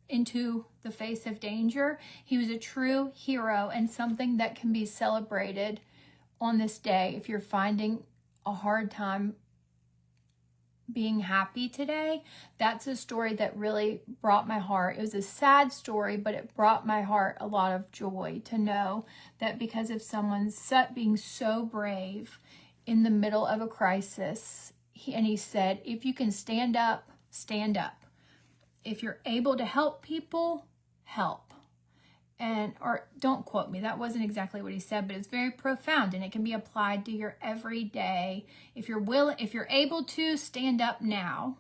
into the face of danger. He was a true hero, and something that can be celebrated on this day. If you're finding a hard time being happy today, that's a story that really brought my heart. It was a sad story, but it brought my heart a lot of joy to know that because of someone being so brave in the middle of a crisis, he said, if you can stand up, stand up. If you're able to help people, help. Or don't quote me, that wasn't exactly what he said, but it's very profound, and it can be applied to your everyday. If you're able to, stand up now.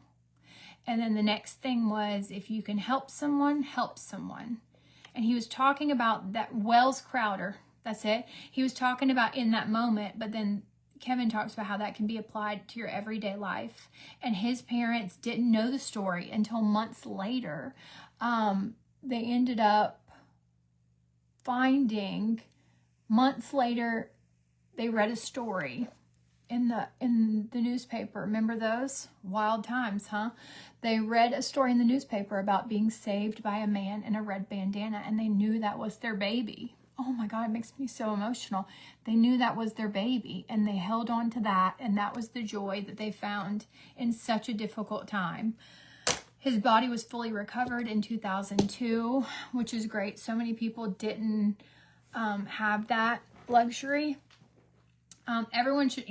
And then the next thing was, if you can help someone, help someone. And he was talking about that Wells Crowder, that's it. He was talking about in that moment, but then Kevin talks about how that can be applied to your everyday life. And his parents didn't know the story until months later. They ended up finding Months later, they read a story in the newspaper. Remember those? Wild times, huh? They read a story in the newspaper about being saved by a man in a red bandana, and they knew that was their baby. Oh my God, it makes me so emotional. They knew that was their baby, and they held on to that, and that was the joy that they found in such a difficult time. His body was fully recovered in 2002, which is great. So many people didn't have that luxury. Everyone should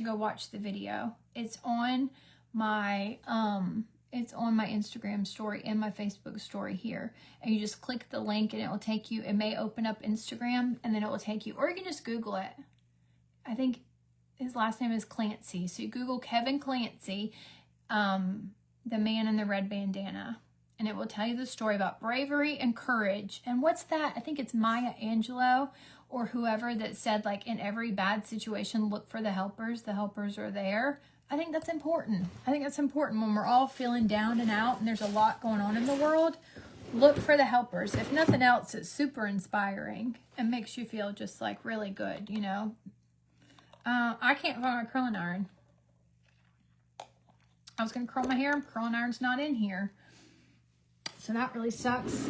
go watch the video. It's on my Instagram story and my Facebook story here. And you just click the link and it will take you, it may open up Instagram and then it will take you, or you can just Google it. I think his last name is Clancy. So you Google Kevin Clancy, the man in the red bandana, and it will tell you the story about bravery and courage. And what's that? I think it's Maya Angelou or whoever that said, like, in every bad situation, look for the helpers. The helpers are there. I think that's important. I think that's important when we're all feeling down and out and there's a lot going on in the world. Look for the helpers. If nothing else, it's super inspiring and makes you feel just like really good, you know. I can't find my curling iron. I was going to curl my hair. Curling iron's not in here. So that really sucks.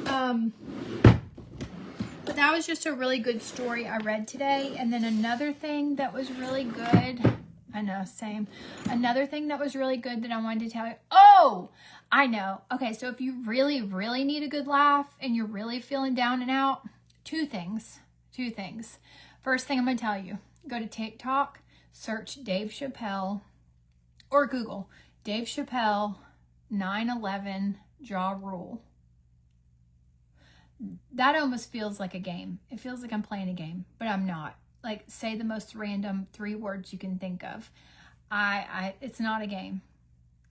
But that was just a really good story I read today. And then another thing that was really good. I know, same. Another thing that was really good that I wanted to tell you. Oh, I know. Okay, so if you really, really need a good laugh and you're really feeling down and out, two things. First thing I'm going to tell you. Go to TikTok, search Dave Chappelle, or Google Dave Chappelle 9/11 jaw rule. That almost feels like a game. It feels like I'm playing a game, but I'm not. Like, say the most random 3 words you can think of. It's not a game.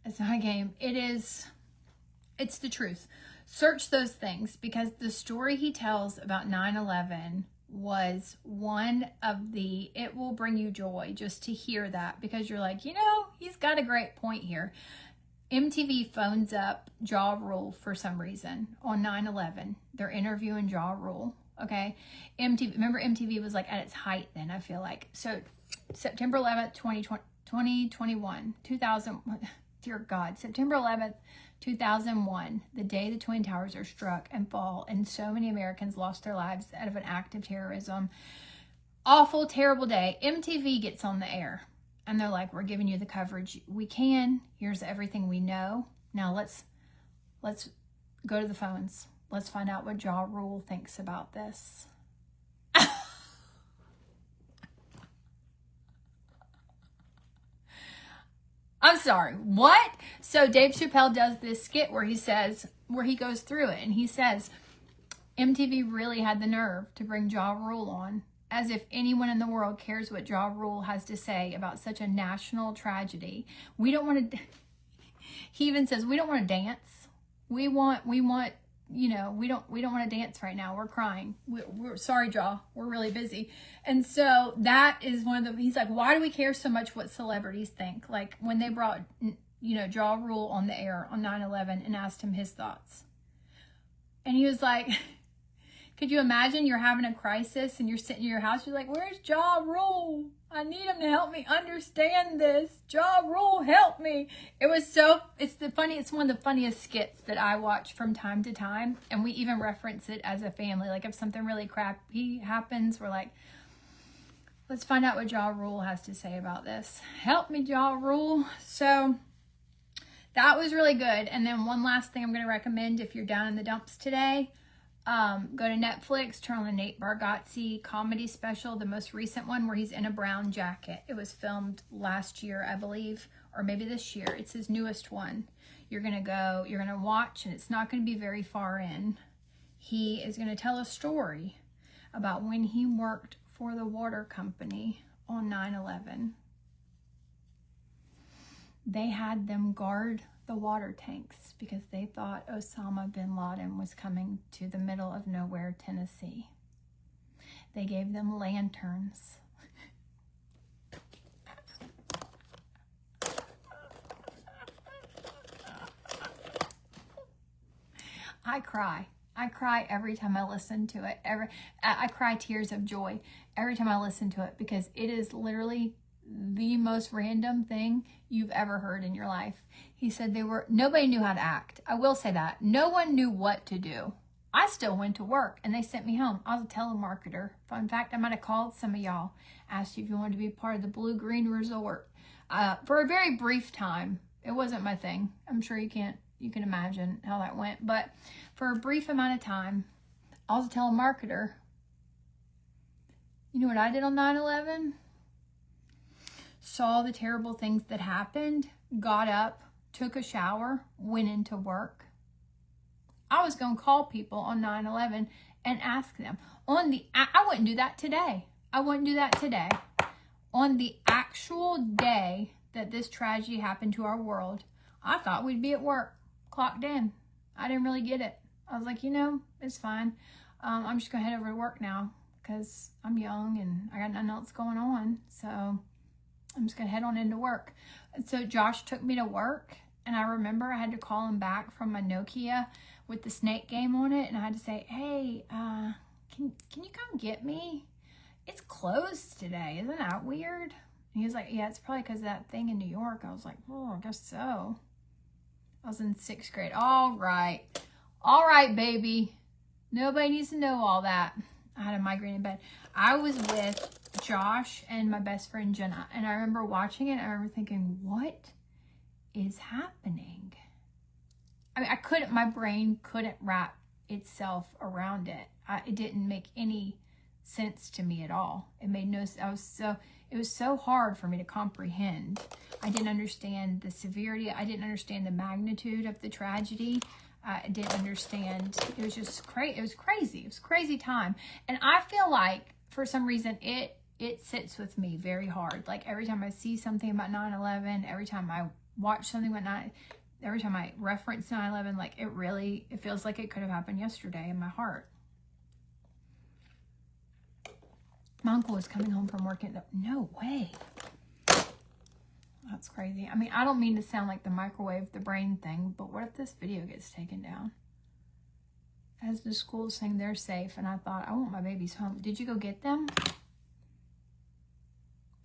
It's not a game. It's the truth. Search those things because the story he tells about 9/11 was one of the, it will bring you joy just to hear that because you're like, you know, he's got a great point here. MTV phones up Ja Rule for some reason on 9/11. They're interviewing Ja Rule, okay? Remember MTV was like at its height then, I feel like. So September 11th, 2021, dear God, September 11th, 2001, the day the Twin Towers are struck and fall, and so many Americans lost their lives out of an act of terrorism. Awful, terrible day. MTV gets on the air. And they're like, we're giving you the coverage we can. Here's everything we know. Now let's go to the phones. Let's find out what Ja Rule thinks about this. I'm sorry, what? So Dave Chappelle does this skit where he goes through it and he says, MTV really had the nerve to bring Ja Rule on. As if anyone in the world cares what Ja Rule has to say about such a national tragedy. We don't want to, he even says, we don't want to dance. We want, you know, we don't want to dance right now. We're crying. We're sorry, Ja. We're really busy. And so that is one of the, he's like, why do we care so much what celebrities think? Like when they brought, you know, Ja Rule on the air on 9/11 and asked him his thoughts. And he was like, could you imagine you're having a crisis and you're sitting in your house, you're like, where's Ja Rule? I need him to help me understand this. Ja Rule, help me. It's one of the funniest skits that I watch from time to time. And we even reference it as a family. Like if something really crappy happens, we're like, let's find out what Ja Rule has to say about this. Help me, Ja Rule. So that was really good. And then one last thing I'm going to recommend if you're down in the dumps today, go to Netflix, turn on the Nate Bargatze comedy special, the most recent one where he's in a brown jacket. It was filmed last year, I believe, or maybe this year. It's his newest one. You're going to watch, and it's not going to be very far in. He is going to tell a story about when he worked for the water company on 9/11. They had them guard the water tanks because they thought Osama bin Laden was coming to the middle of nowhere, Tennessee. They gave them lanterns. I cry. I cry every time I listen to it. I cry tears of joy every time I listen to it, because it is literally the most random thing you've ever heard in your life. He said nobody knew how to act. I will say that. No one knew what to do. I still went to work and they sent me home. I was a telemarketer. Fun fact, I might have called some of y'all, asked you if you wanted to be part of the Blue Green Resort for a very brief time. It wasn't my thing. I'm sure you can imagine how that went. But for a brief amount of time, I was a telemarketer. You know what I did on 9/11? Saw the terrible things that happened, got up, took a shower, went into work. I was going to call people on 9/11 and ask them. I wouldn't do that today. I wouldn't do that today. On the actual day that this tragedy happened to our world, I thought we'd be at work, clocked in. I didn't really get it. I was like, it's fine. I'm just going to head over to work now because I'm young and I got nothing else going on. So I'm just going to head on into work. And so Josh took me to work, and I remember I had to call him back from my Nokia with the snake game on it, and I had to say, hey, can you come get me? It's closed today. Isn't that weird? And he was like, yeah, it's probably because of that thing in New York. I was like, oh, I guess so. I was in 6th grade. All right, baby. Nobody needs to know all that. I had a migraine in bed. I was with Josh and my best friend Jenna, and I remember watching it, and I remember thinking, what is happening? I mean, my brain couldn't wrap itself around it. It didn't make any sense to me at all. It made no sense. It was so hard for me to comprehend. I didn't understand the severity. I didn't understand the magnitude of the tragedy. I didn't understand. It was just crazy. It was crazy. It was a crazy time. And I feel like for some reason it sits with me very hard. Like every time I see something about 9/11, every time I watch something about every time I reference 9/11, like it feels like it could have happened yesterday in my heart. My uncle was coming home from work and no way. That's crazy. I mean, I don't mean to sound like the microwave the brain thing, but what if this video gets taken down? As the school's saying they're safe, and I thought, I want my babies home. Did you go get them?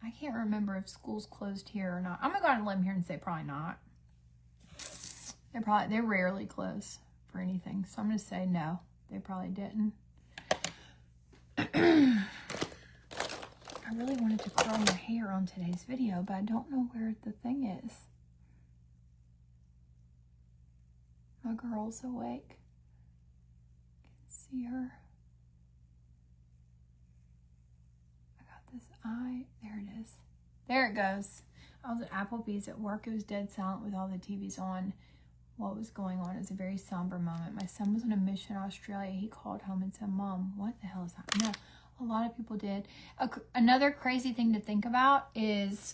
I can't remember if school's closed here or not. I'm gonna go out on a limb here and say probably not. They're rarely close for anything. So I'm gonna say no, they probably didn't. I really wanted to curl my hair on today's video, but I don't know where the thing is. My girl's awake. Can see her. I got this eye. There it is. There it goes. I was at Applebee's at work. It was dead silent with all the TVs on. What was going on? It was a very somber moment. My son was on a mission in Australia. He called home and said, Mom, what the hell is happening? No. A lot of people did. Another crazy thing to think about is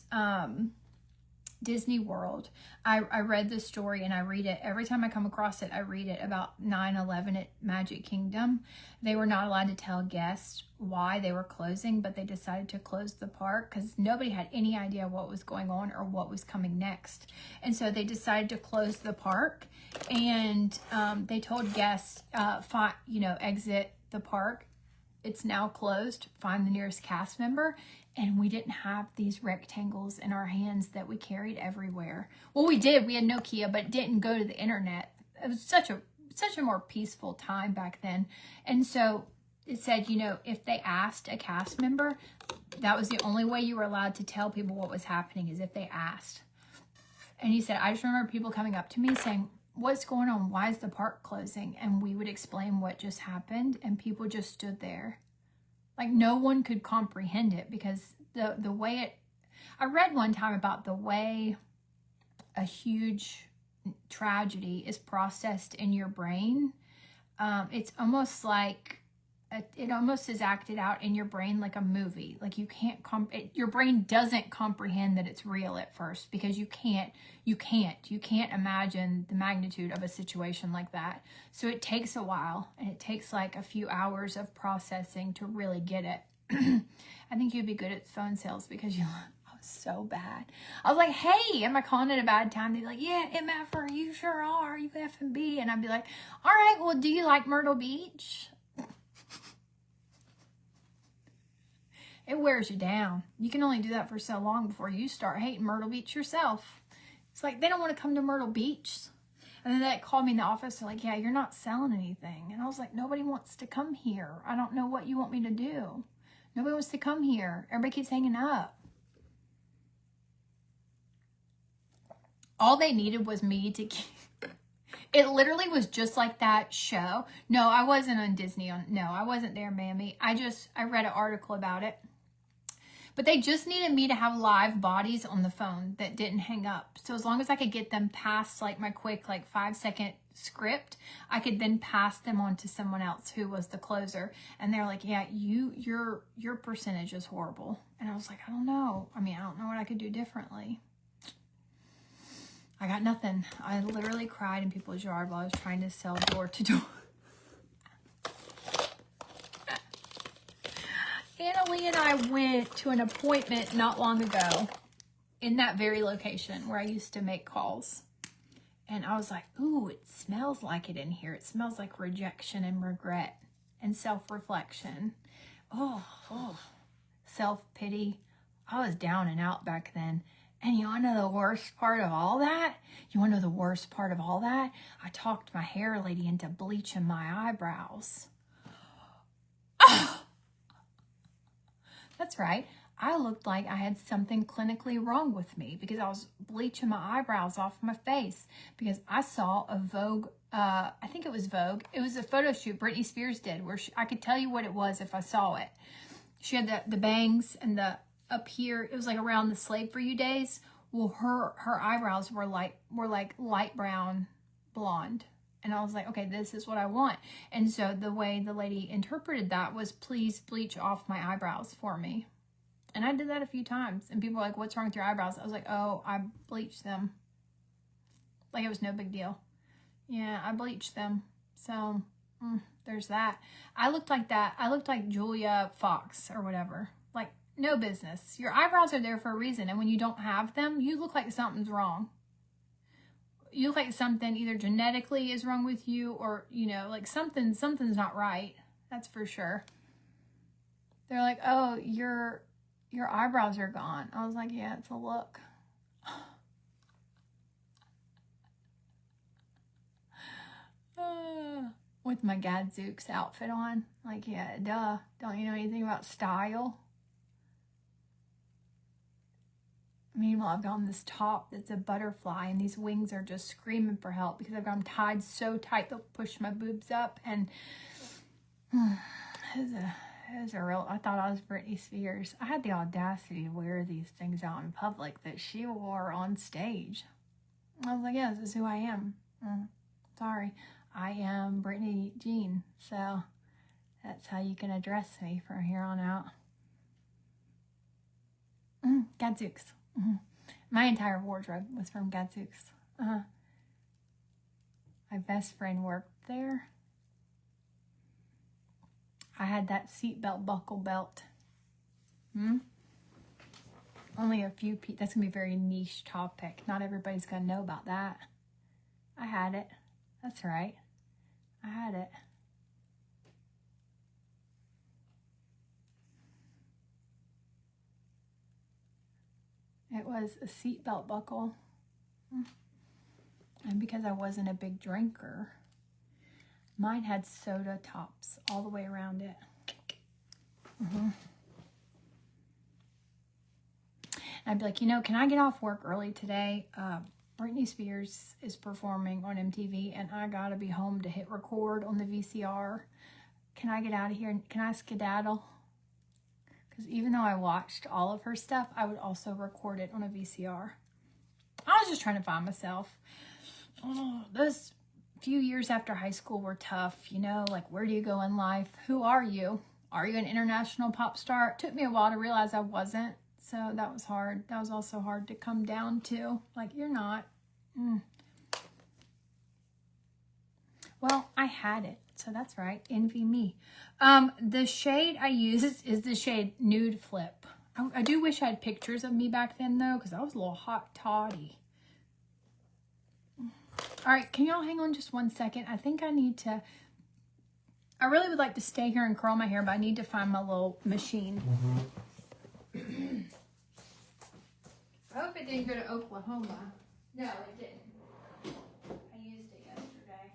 Disney World. I read this story and I read it. Every time I come across it, I read it about 9/11 at Magic Kingdom. They were not allowed to tell guests why they were closing, but they decided to close the park because nobody had any idea what was going on or what was coming next. And so they decided to close the park, and they told guests, exit the park. It's now closed. Find the nearest cast member. And we didn't have these rectangles in our hands that we carried everywhere. Well, we did. We had Nokia, but it didn't go to the internet. It was such a more peaceful time back then. And so it said, if they asked a cast member, that was the only way you were allowed to tell people what was happening, is if they asked. And he said, I just remember people coming up to me saying, what's going on? Why is the park closing? And we would explain what just happened, and people just stood there. Like no one could comprehend it, because the way I read one time about the way a huge tragedy is processed in your brain. It's almost like it almost is acted out in your brain like a movie. Like you can't your brain doesn't comprehend that it's real at first, because you can't imagine the magnitude of a situation like that. So it takes a while, and it takes like a few hours of processing to really get it. I think you'd be good at phone sales, because I was so bad. I was like, hey, am I calling it a bad time? They'd be like, yeah, MFer, you sure are. You effing B. And I'd be like, all right, well, do you like Myrtle Beach? It wears you down. You can only do that for so long before you start hating Myrtle Beach yourself. It's like, they don't want to come to Myrtle Beach. And then they called me in the office. They're like, yeah, you're not selling anything. And I was like, nobody wants to come here. I don't know what you want me to do. Nobody wants to come here. Everybody keeps hanging up. All they needed was me to keep... It literally was just like that show. No, I wasn't on Disney. No, I wasn't there, Mammy. I read an article about it. But they just needed me to have live bodies on the phone that didn't hang up. So as long as I could get them past like my quick like 5-second script, I could then pass them on to someone else who was the closer. And they're like, yeah, your percentage is horrible. And I was like, I don't know. I mean, I don't know what I could do differently. I got nothing. I literally cried in people's yard while I was trying to sell door to door. Annalie and I went to an appointment not long ago in that very location where I used to make calls. And I was like, ooh, it smells like it in here. It smells like rejection and regret and self-reflection. Oh, self-pity. I was down and out back then. And you want to know the worst part of all that? I talked my hair lady into bleaching my eyebrows. Oh! That's right. I looked like I had something clinically wrong with me because I was bleaching my eyebrows off my face because I saw a Vogue, I think it was Vogue. It was a photo shoot Britney Spears did where I could tell you what it was if I saw it. She had the bangs and the up here. It was like around the Slave For You days. Well, her eyebrows were like light brown blonde. And I was like, okay, this is what I want. And so the way the lady interpreted that was, please bleach off my eyebrows for me. And I did that a few times. And people were like, what's wrong with your eyebrows? I was like, oh, I bleached them. Like it was no big deal. Yeah, I bleached them. So there's that. I looked like that. I looked like Julia Fox or whatever. Like, no business. Your eyebrows are there for a reason. And when you don't have them, you look like something's wrong. You look like something either genetically is wrong with you or, you know, like something's not right. That's for sure. They're like, oh, your eyebrows are gone. I was like, yeah, it's a look. With my Gadzooks outfit on. Like, yeah, duh. Don't you know anything about style? Meanwhile, I've got on this top that's a butterfly, and these wings are just screaming for help because I've got them tied so tight they'll push my boobs up. And it was a real. I thought I was Britney Spears. I had the audacity to wear these things out in public that she wore on stage. I was like, yeah, this is who I am. Sorry, I am Brittany Jean. So that's how you can address me from here on out. Gadzooks. My entire wardrobe was from Gadzooks. My best friend worked there. I had that seatbelt buckle belt. Only a few people. That's going to be a very niche topic. Not everybody's going to know about that. I had it. That's right. I had it. It was a seatbelt buckle. And because I wasn't a big drinker, mine had soda tops all the way around it. I'd be like, you know, can I get off work early today? Britney Spears is performing on MTV and I gotta be home to hit record on the VCR. Can I get out of here? Can I skedaddle? Because even though I watched all of her stuff, I would also record it on a VCR. I was just trying to find myself. Oh, those few years after high school were tough, you know, like where do you go in life? Who are you? Are you an international pop star? It took me a while to realize I wasn't. So that was hard. That was also hard to come down to. Like, you're not. Well, I had it. So that's right. Envy me. The shade I use is the shade Nude Flip. I do wish I had pictures of me back then, though, because I was a little hot toddy. All right, can y'all hang on just 1 second? I think I need to... I really would like to stay here and curl my hair, but I need to find my little machine. I hope it didn't go to Oklahoma. No, it didn't. I used it yesterday.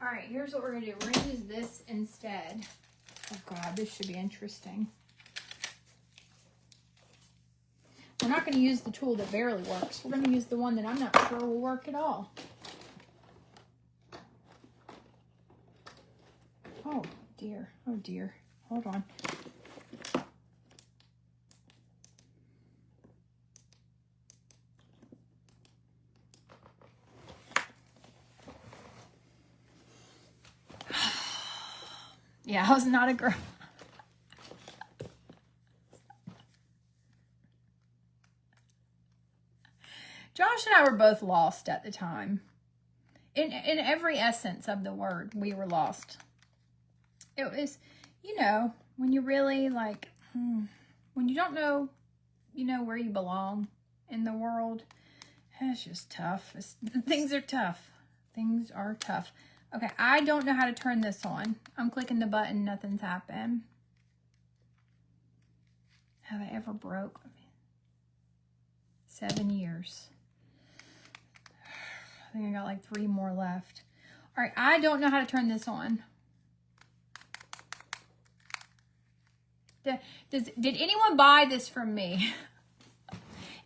All right, here's what we're going to do. We're going to use this instead. Oh, God, this should be interesting. We're not going to use the tool that barely works. We're going to use the one that I'm not sure will work at all. Oh, dear. Oh, dear. Hold on. Yeah, I was not a girl. Josh and I were both lost at the time. In every essence of the word, we were lost. It was, you know, when you really like, when you don't know, you know, where you belong in the world, it's just tough. Things are tough. Things are tough. Okay, I don't know how to turn this on. I'm clicking the button, nothing's happened. Have I ever broke? 7 years. I think I got like 3 more left. All right, I don't know how to turn this on. Did anyone buy this from me?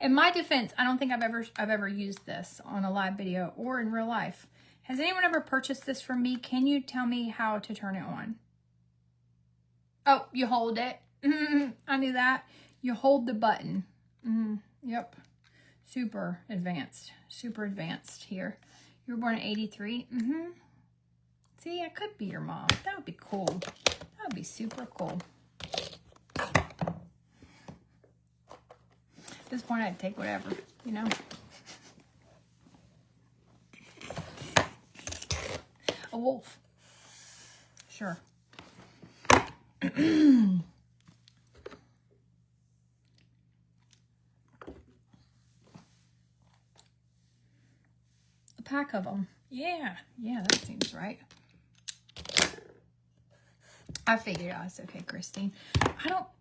In my defense, I don't think I've ever used this on a live video or in real life. Has anyone ever purchased this from me? Can you tell me how to turn it on? Oh, you hold it. I knew that. You hold the button. Yep. Super advanced here. You were born in 83. See, I could be your mom. That would be cool. That would be super cool. At this point, I'd take whatever, you know. A wolf. Sure. A pack of them. Yeah, that seems right. I figured out it's okay, Christine.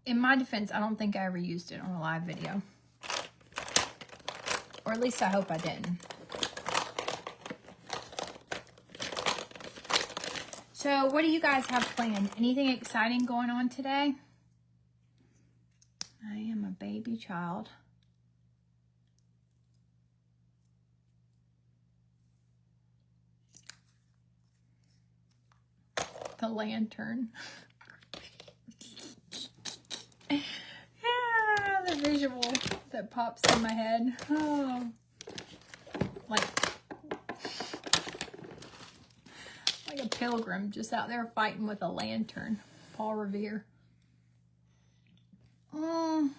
In my defense, I don't think I ever used it on a live video. Or at least I hope I didn't. So what do you guys have planned? Anything exciting going on today? I am a baby child. The lantern. The visual that pops in my head. Oh, like a pilgrim just out there fighting with a lantern. Paul Revere. I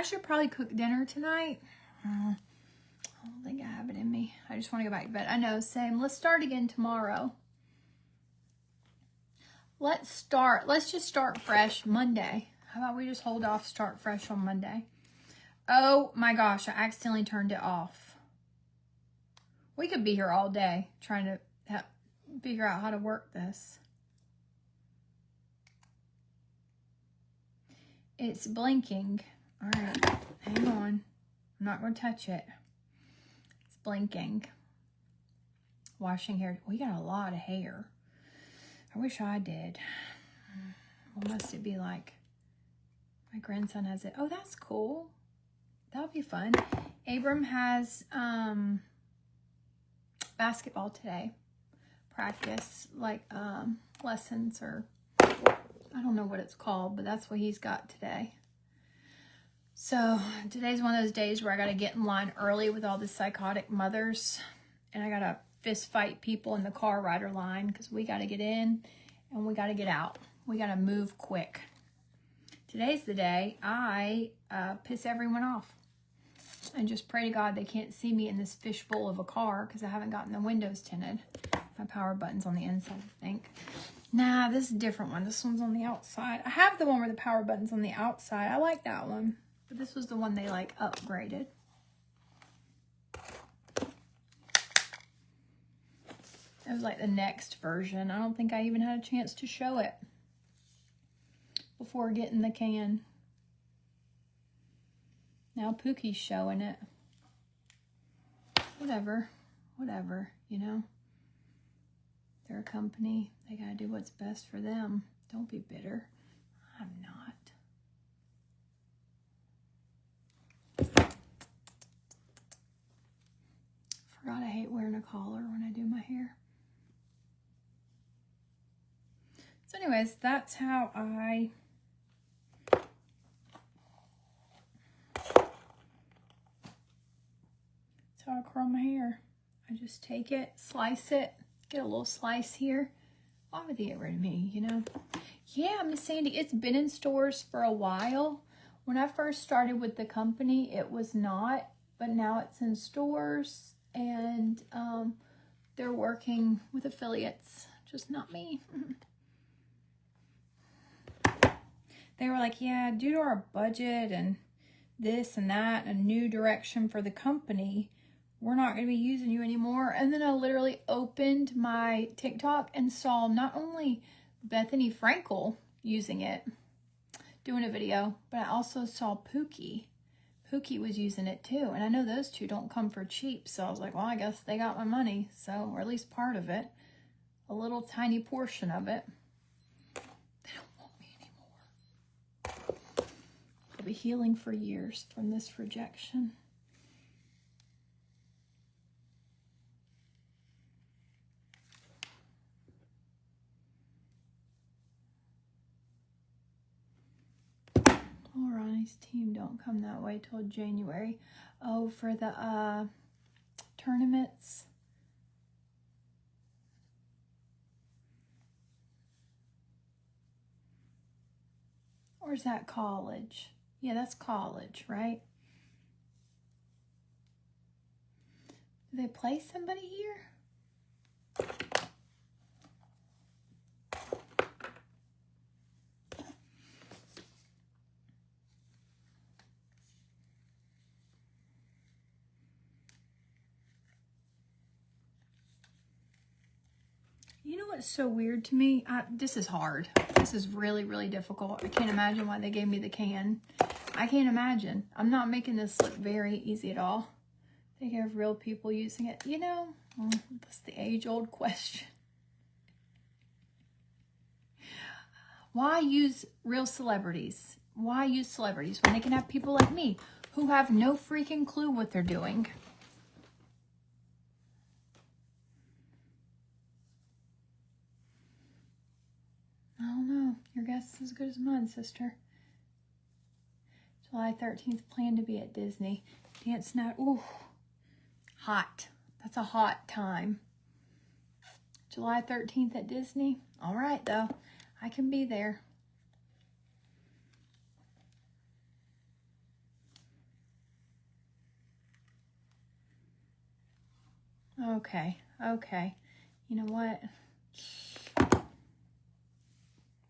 should probably cook dinner tonight. I don't think I have it in me. I just want to go back to bed. I know, same. Let's start again tomorrow. Let's just start fresh Monday. How about we just hold off, start fresh on Monday? Oh my gosh, I accidentally turned it off. We could be here all day trying to figure out how to work this. It's blinking. All right, hang on. I'm not going to touch it. It's blinking. Washing hair. We got a lot of hair. I wish I did. What must it be like? My grandson has it. Oh, that's cool. That'll be fun. Abram has basketball today. Practice, like lessons, or I don't know what it's called, but that's what he's got today. So today's one of those days where I got to get in line early with all the psychotic mothers, and I got to fist fight people in the car rider line because we got to get in and we got to get out. We got to move quick. Today's the day I piss everyone off and just pray to God they can't see me in this fishbowl of a car because I haven't gotten the windows tinted. My power button's on the inside, I think. Nah, this is a different one. This one's on the outside. I have the one where the power button's on the outside. I like that one. But this was the one they like upgraded. It was like the next version. I don't think I even had a chance to show it before getting the can. Now Pookie's showing it. Whatever, you know. They're a company. They gotta do what's best for them. Don't be bitter. I'm not. Forgot I hate wearing a collar when I do my hair. So anyways, that's how I curl my hair. I just take it, slice it, get a little slice here. Why would they get rid of me, you know? Yeah, Miss Sandy, it's been in stores for a while. When I first started with the company, it was not, but now it's in stores, and they're working with affiliates, just not me. They were like, yeah, due to our budget and this and that, a new direction for the company, we're not going to be using you anymore. And then I literally opened my TikTok and saw not only Bethany Frankel using it, doing a video, but I also saw Pookie. Pookie was using it too. And I know those two don't come for cheap. So I was like, well, I guess they got my money. So, or at least part of it, a little tiny portion of it. They don't want me anymore. I'll be healing for years from this rejection. Oh, Ronnie's team don't come that way till January. Oh, for the tournaments. Or is that college? Yeah, that's college, right? Do they play somebody here? You know what's so weird to me? This is hard. This is really, really difficult. I can't imagine why they gave me the can. I can't imagine. I'm not making this look very easy at all. They have real people using it. You know, that's the age-old question. Why use real celebrities? Why use celebrities when they can have people like me who have no freaking clue what they're doing? I don't know. Your guess is as good as mine, sister. July 13th, plan to be at Disney. Dance night. Ooh, hot. That's a hot time. July 13th at Disney. All right, though. I can be there. Okay, okay. You know what?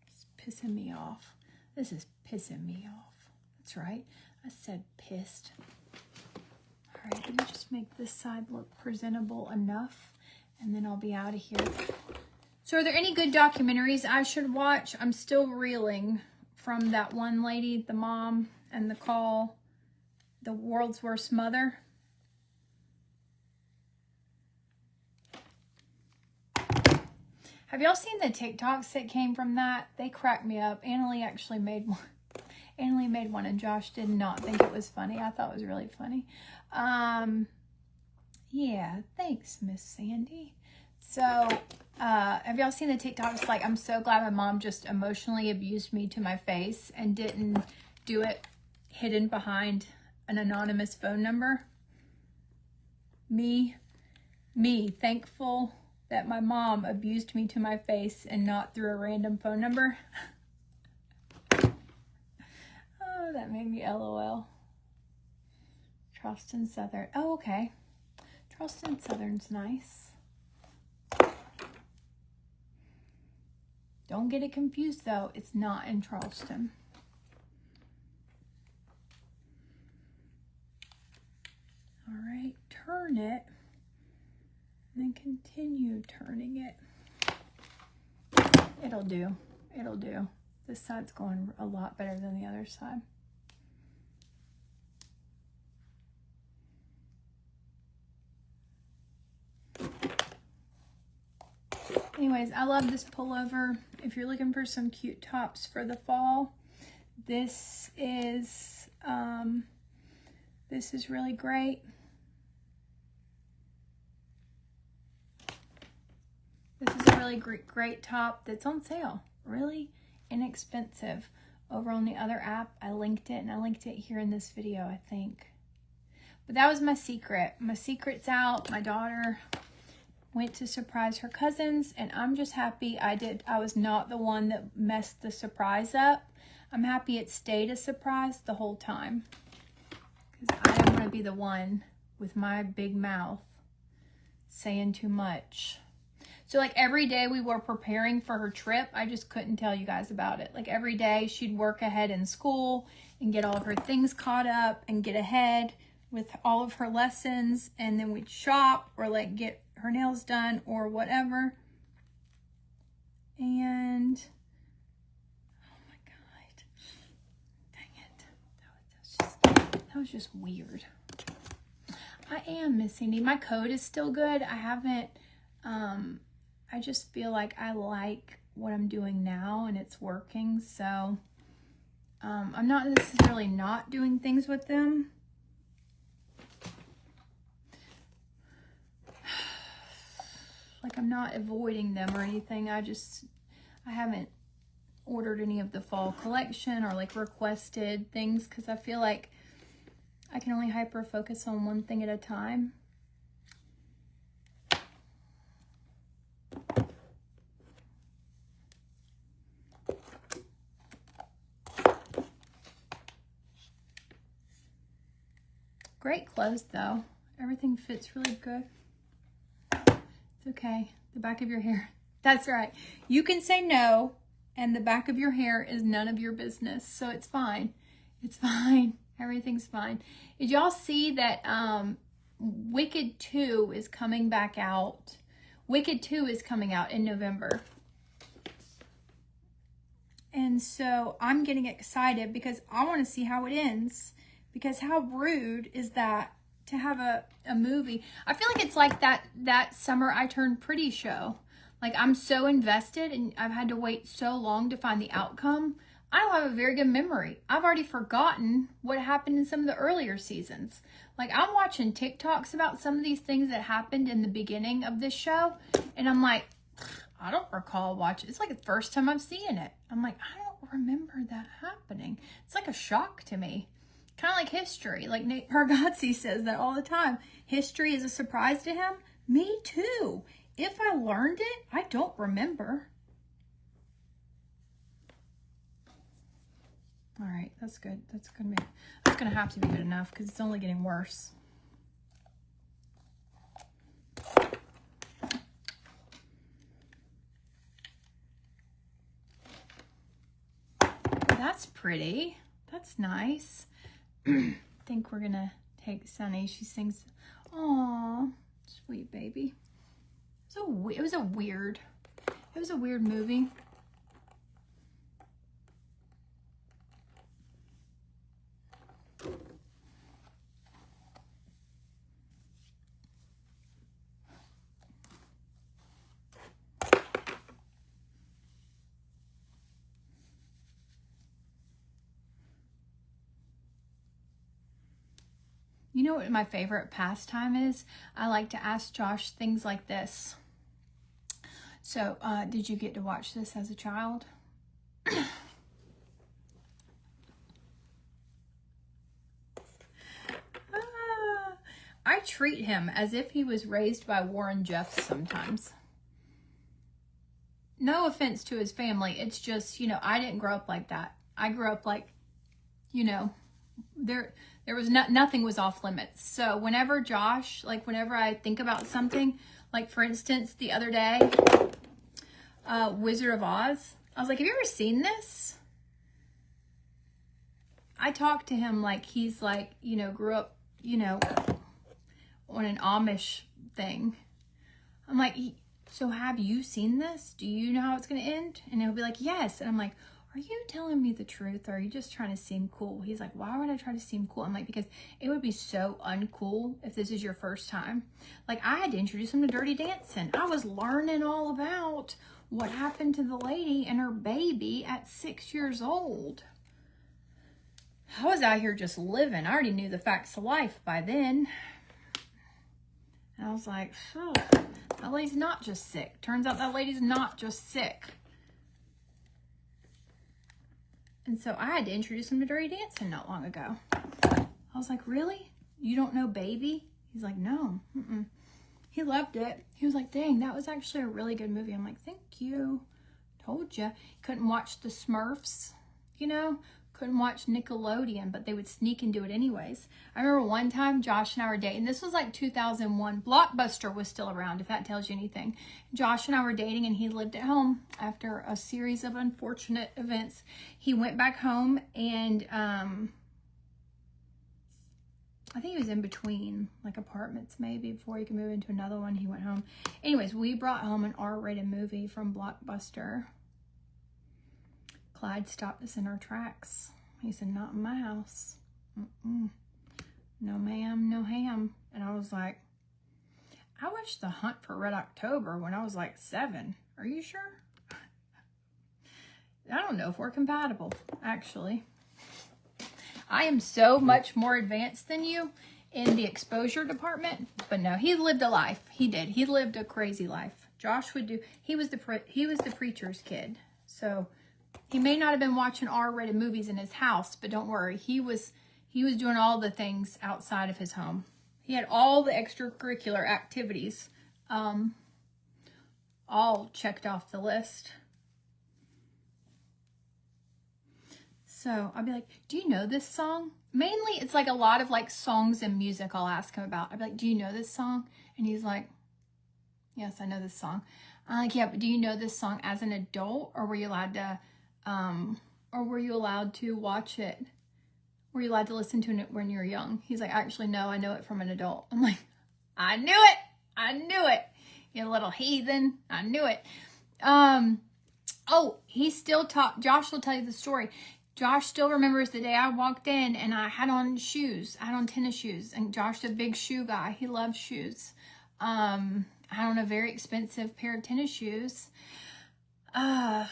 It's pissing me off. This is pissing me off. That's right. I said pissed. All right, let me just make this side look presentable enough, and then I'll be out of here. So are there any good documentaries I should watch? I'm still reeling from that one lady, the mom, and the call, The World's Worst Mother. Have y'all seen the TikToks that came from that? They cracked me up. Annalie actually made one. Annalie made one and Josh did not think it was funny. I thought it was really funny. Yeah, thanks, Miss Sandy. So, have y'all seen the TikToks? Like, I'm so glad my mom just emotionally abused me to my face and didn't do it hidden behind an anonymous phone number. Me, thankful that my mom abused me to my face and not through a random phone number. Oh, that made me LOL. Charleston Southern. Oh, okay. Charleston Southern's nice. Don't get it confused though. It's not in Charleston. All right, turn it, and then continue turning it. It'll do. It'll do. This side's going a lot better than the other side. Anyways, I love this pullover. If you're looking for some cute tops for the fall, this is really great. This is a really great top that's on sale. Really inexpensive. Over on the other app, I linked it, and I linked it here in this video, I think. But that was my secret. My secret's out. My daughter went to surprise her cousins, and I'm just happy I was not the one that messed the surprise up. I'm happy it stayed a surprise the whole time, because I don't want to be the one with my big mouth saying too much. So like every day we were preparing for her trip, I just couldn't tell you guys about it. Like every day she'd work ahead in school and get all of her things caught up and get ahead with all of her lessons, and then we'd shop or like get her nails done or whatever. And oh my God, dang it, that was just weird. I am missing it. My code is still good. I haven't I just feel like I like what I'm doing now and it's working, so I'm not necessarily not doing things with them. Like I'm not avoiding them or anything. I haven't ordered any of the fall collection or like requested things, because I feel like I can only hyper focus on one thing at a time. Great clothes though. Everything fits really good. It's okay. The back of your hair. That's right. You can say no, and the back of your hair is none of your business. So it's fine. It's fine. Everything's fine. Did y'all see that Wicked 2 is coming back out? Wicked 2 is coming out in November. And so I'm getting excited because I want to see how it ends. Because how rude is that to have a movie? I feel like it's like that Summer I Turned Pretty show. Like I'm so invested and I've had to wait so long to find the outcome. I don't have a very good memory. I've already forgotten what happened in some of the earlier seasons. Like I'm watching TikToks about some of these things that happened in the beginning of this show. And I'm like, I don't recall watching. It's like the first time I'm seeing it. I'm like, I don't remember that happening. It's like a shock to me. Kind of like history. Like Nate Bargatze says that all the time. History is a surprise to him. Me too. If I learned it, I don't remember. All right, that's good. That's gonna have to be good enough because it's only getting worse. That's pretty. That's nice. I think we're gonna take Sunny. She sings, "Aw, sweet baby." So it was a weird movie. You know what my favorite pastime is? I like to ask Josh things like this. So, did you get to watch this as a child? I treat him as if he was raised by Warren Jeffs sometimes. No offense to his family. It's just, you know, I didn't grow up like that. I grew up like, you know, there was nothing was off limits. So whenever Josh, like whenever I think about something, like for instance, the other day, Wizard of Oz, I was like, have you ever seen this? I talked to him like he's like, you know, grew up, you know, on an Amish thing. I'm like, so have you seen this? Do you know how it's going to end? And he'll be like, yes. And I'm like, are you telling me the truth? Or are you just trying to seem cool? He's like, why would I try to seem cool? I'm like, because it would be so uncool if this is your first time. Like, I had to introduce him to Dirty Dancing. I was learning all about what happened to the lady and her baby at 6 years old. I was out here just living. I already knew the facts of life by then. And I was like, oh, that lady's not just sick. Turns out that lady's not just sick. And so I had to introduce him to Dirty Dancing not long ago. I was like, really? You don't know Baby? He's like, no. He loved it. He was like, dang, that was actually a really good movie. I'm like, thank you. Told you. Couldn't watch the Smurfs, you know? Couldn't watch Nickelodeon, but they would sneak and do it anyways. I remember one time Josh and I were dating. This was like 2001. Blockbuster was still around, if that tells you anything. Josh and I were dating, and he lived at home after a series of unfortunate events. He went back home, and I think he was in between like apartments maybe before he could move into another one. He went home. Anyways, we brought home an R-rated movie from Blockbuster. Clyde stopped us in our tracks. He said, not in my house. No ma'am, no ham. And I was like, I watched The Hunt for Red October when I was like 7. Are you sure? I don't know if we're compatible, actually. I am so much more advanced than you in the exposure department. But no, he lived a life. He did. He lived a crazy life. Josh would do, he was the preacher's kid. So he may not have been watching R-rated movies in his house, but don't worry. He was doing all the things outside of his home. He had all the extracurricular activities all checked off the list. So I'll be like, do you know this song? Mainly, it's like a lot of like songs and music I'll ask him about. I'll be like, do you know this song? And he's like, yes, I know this song. I'm like, yeah, but do you know this song as an adult, or were you allowed to watch it? Were you allowed to listen to it when you were young? He's like, actually, no, I know it from an adult. I'm like, I knew it. I knew it. You little heathen. I knew it. Oh, he still Josh will tell you the story. Josh still remembers the day I walked in and I had on shoes. I had on tennis shoes. And Josh's a big shoe guy. He loves shoes. I had on a very expensive pair of tennis shoes. And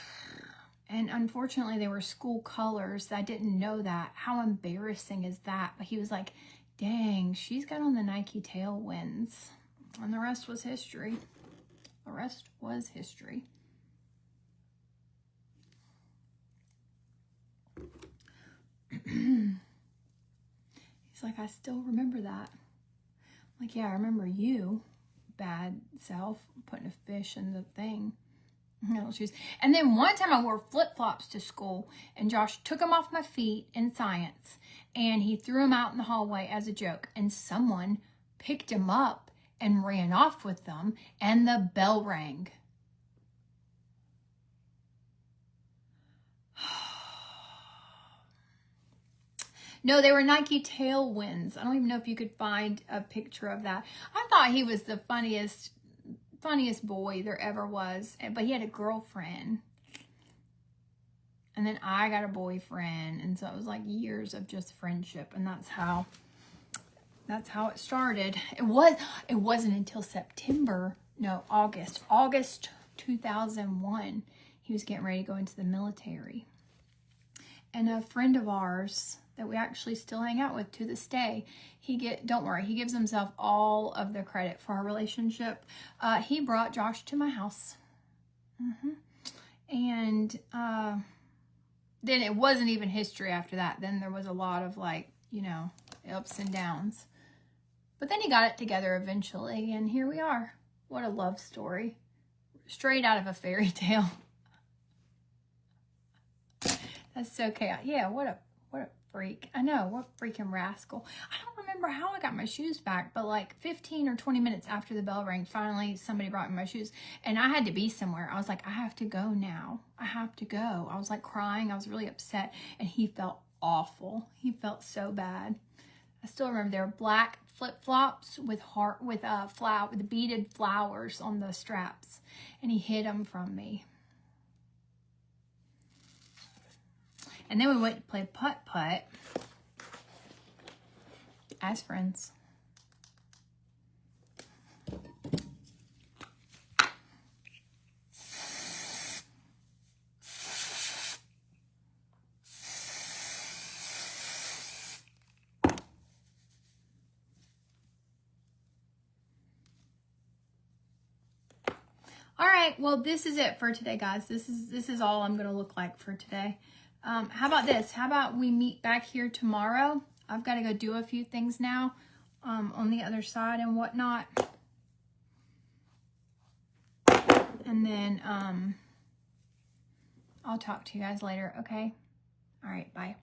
unfortunately, they were school colors. I didn't know that. How embarrassing is that? But he was like, dang, she's got on the Nike Tailwinds. And the rest was history. The rest was history. He's like, I still remember that. I'm like, yeah, I remember you, bad self, putting a fish in the thing. Shoes. And then one time I wore flip-flops to school, and Josh took them off my feet in science, and he threw them out in the hallway as a joke, and someone picked him up and ran off with them, and the bell rang. No, they were Nike Tailwinds. I don't even know if you could find a picture of that. I thought he was the funniest boy there ever was, but he had a girlfriend. And then I got a boyfriend, and so it was like years of just friendship, and that's how it started. It wasn't until August 2001, he was getting ready to go into the military. And a friend of ours that we actually still hang out with to this day, don't worry, he gives himself all of the credit for our relationship. He brought Josh to my house. And then it wasn't even history after that. Then there was a lot of ups and downs. But then he got it together eventually, and here we are. What a love story. Straight out of a fairy tale. That's so chaotic. Yeah, what a freak. I know, what freaking rascal. I don't remember remember how I got my shoes back, but like 15 or 20 minutes after the bell rang, finally somebody brought me my shoes, and I had to be somewhere. I was like, I have to go now. I have to go. I was like crying. I was really upset, and he felt awful. He felt so bad. I still remember they were black flip-flops with with beaded flowers on the straps, and he hid them from me. And then we went to play putt-putt as friends. All right, well, this is it for today, guys. This is all I'm gonna look like for today. How about this? How about we meet back here tomorrow? I've got to go do a few things now on the other side and whatnot. And then I'll talk to you guys later, okay? All right, bye.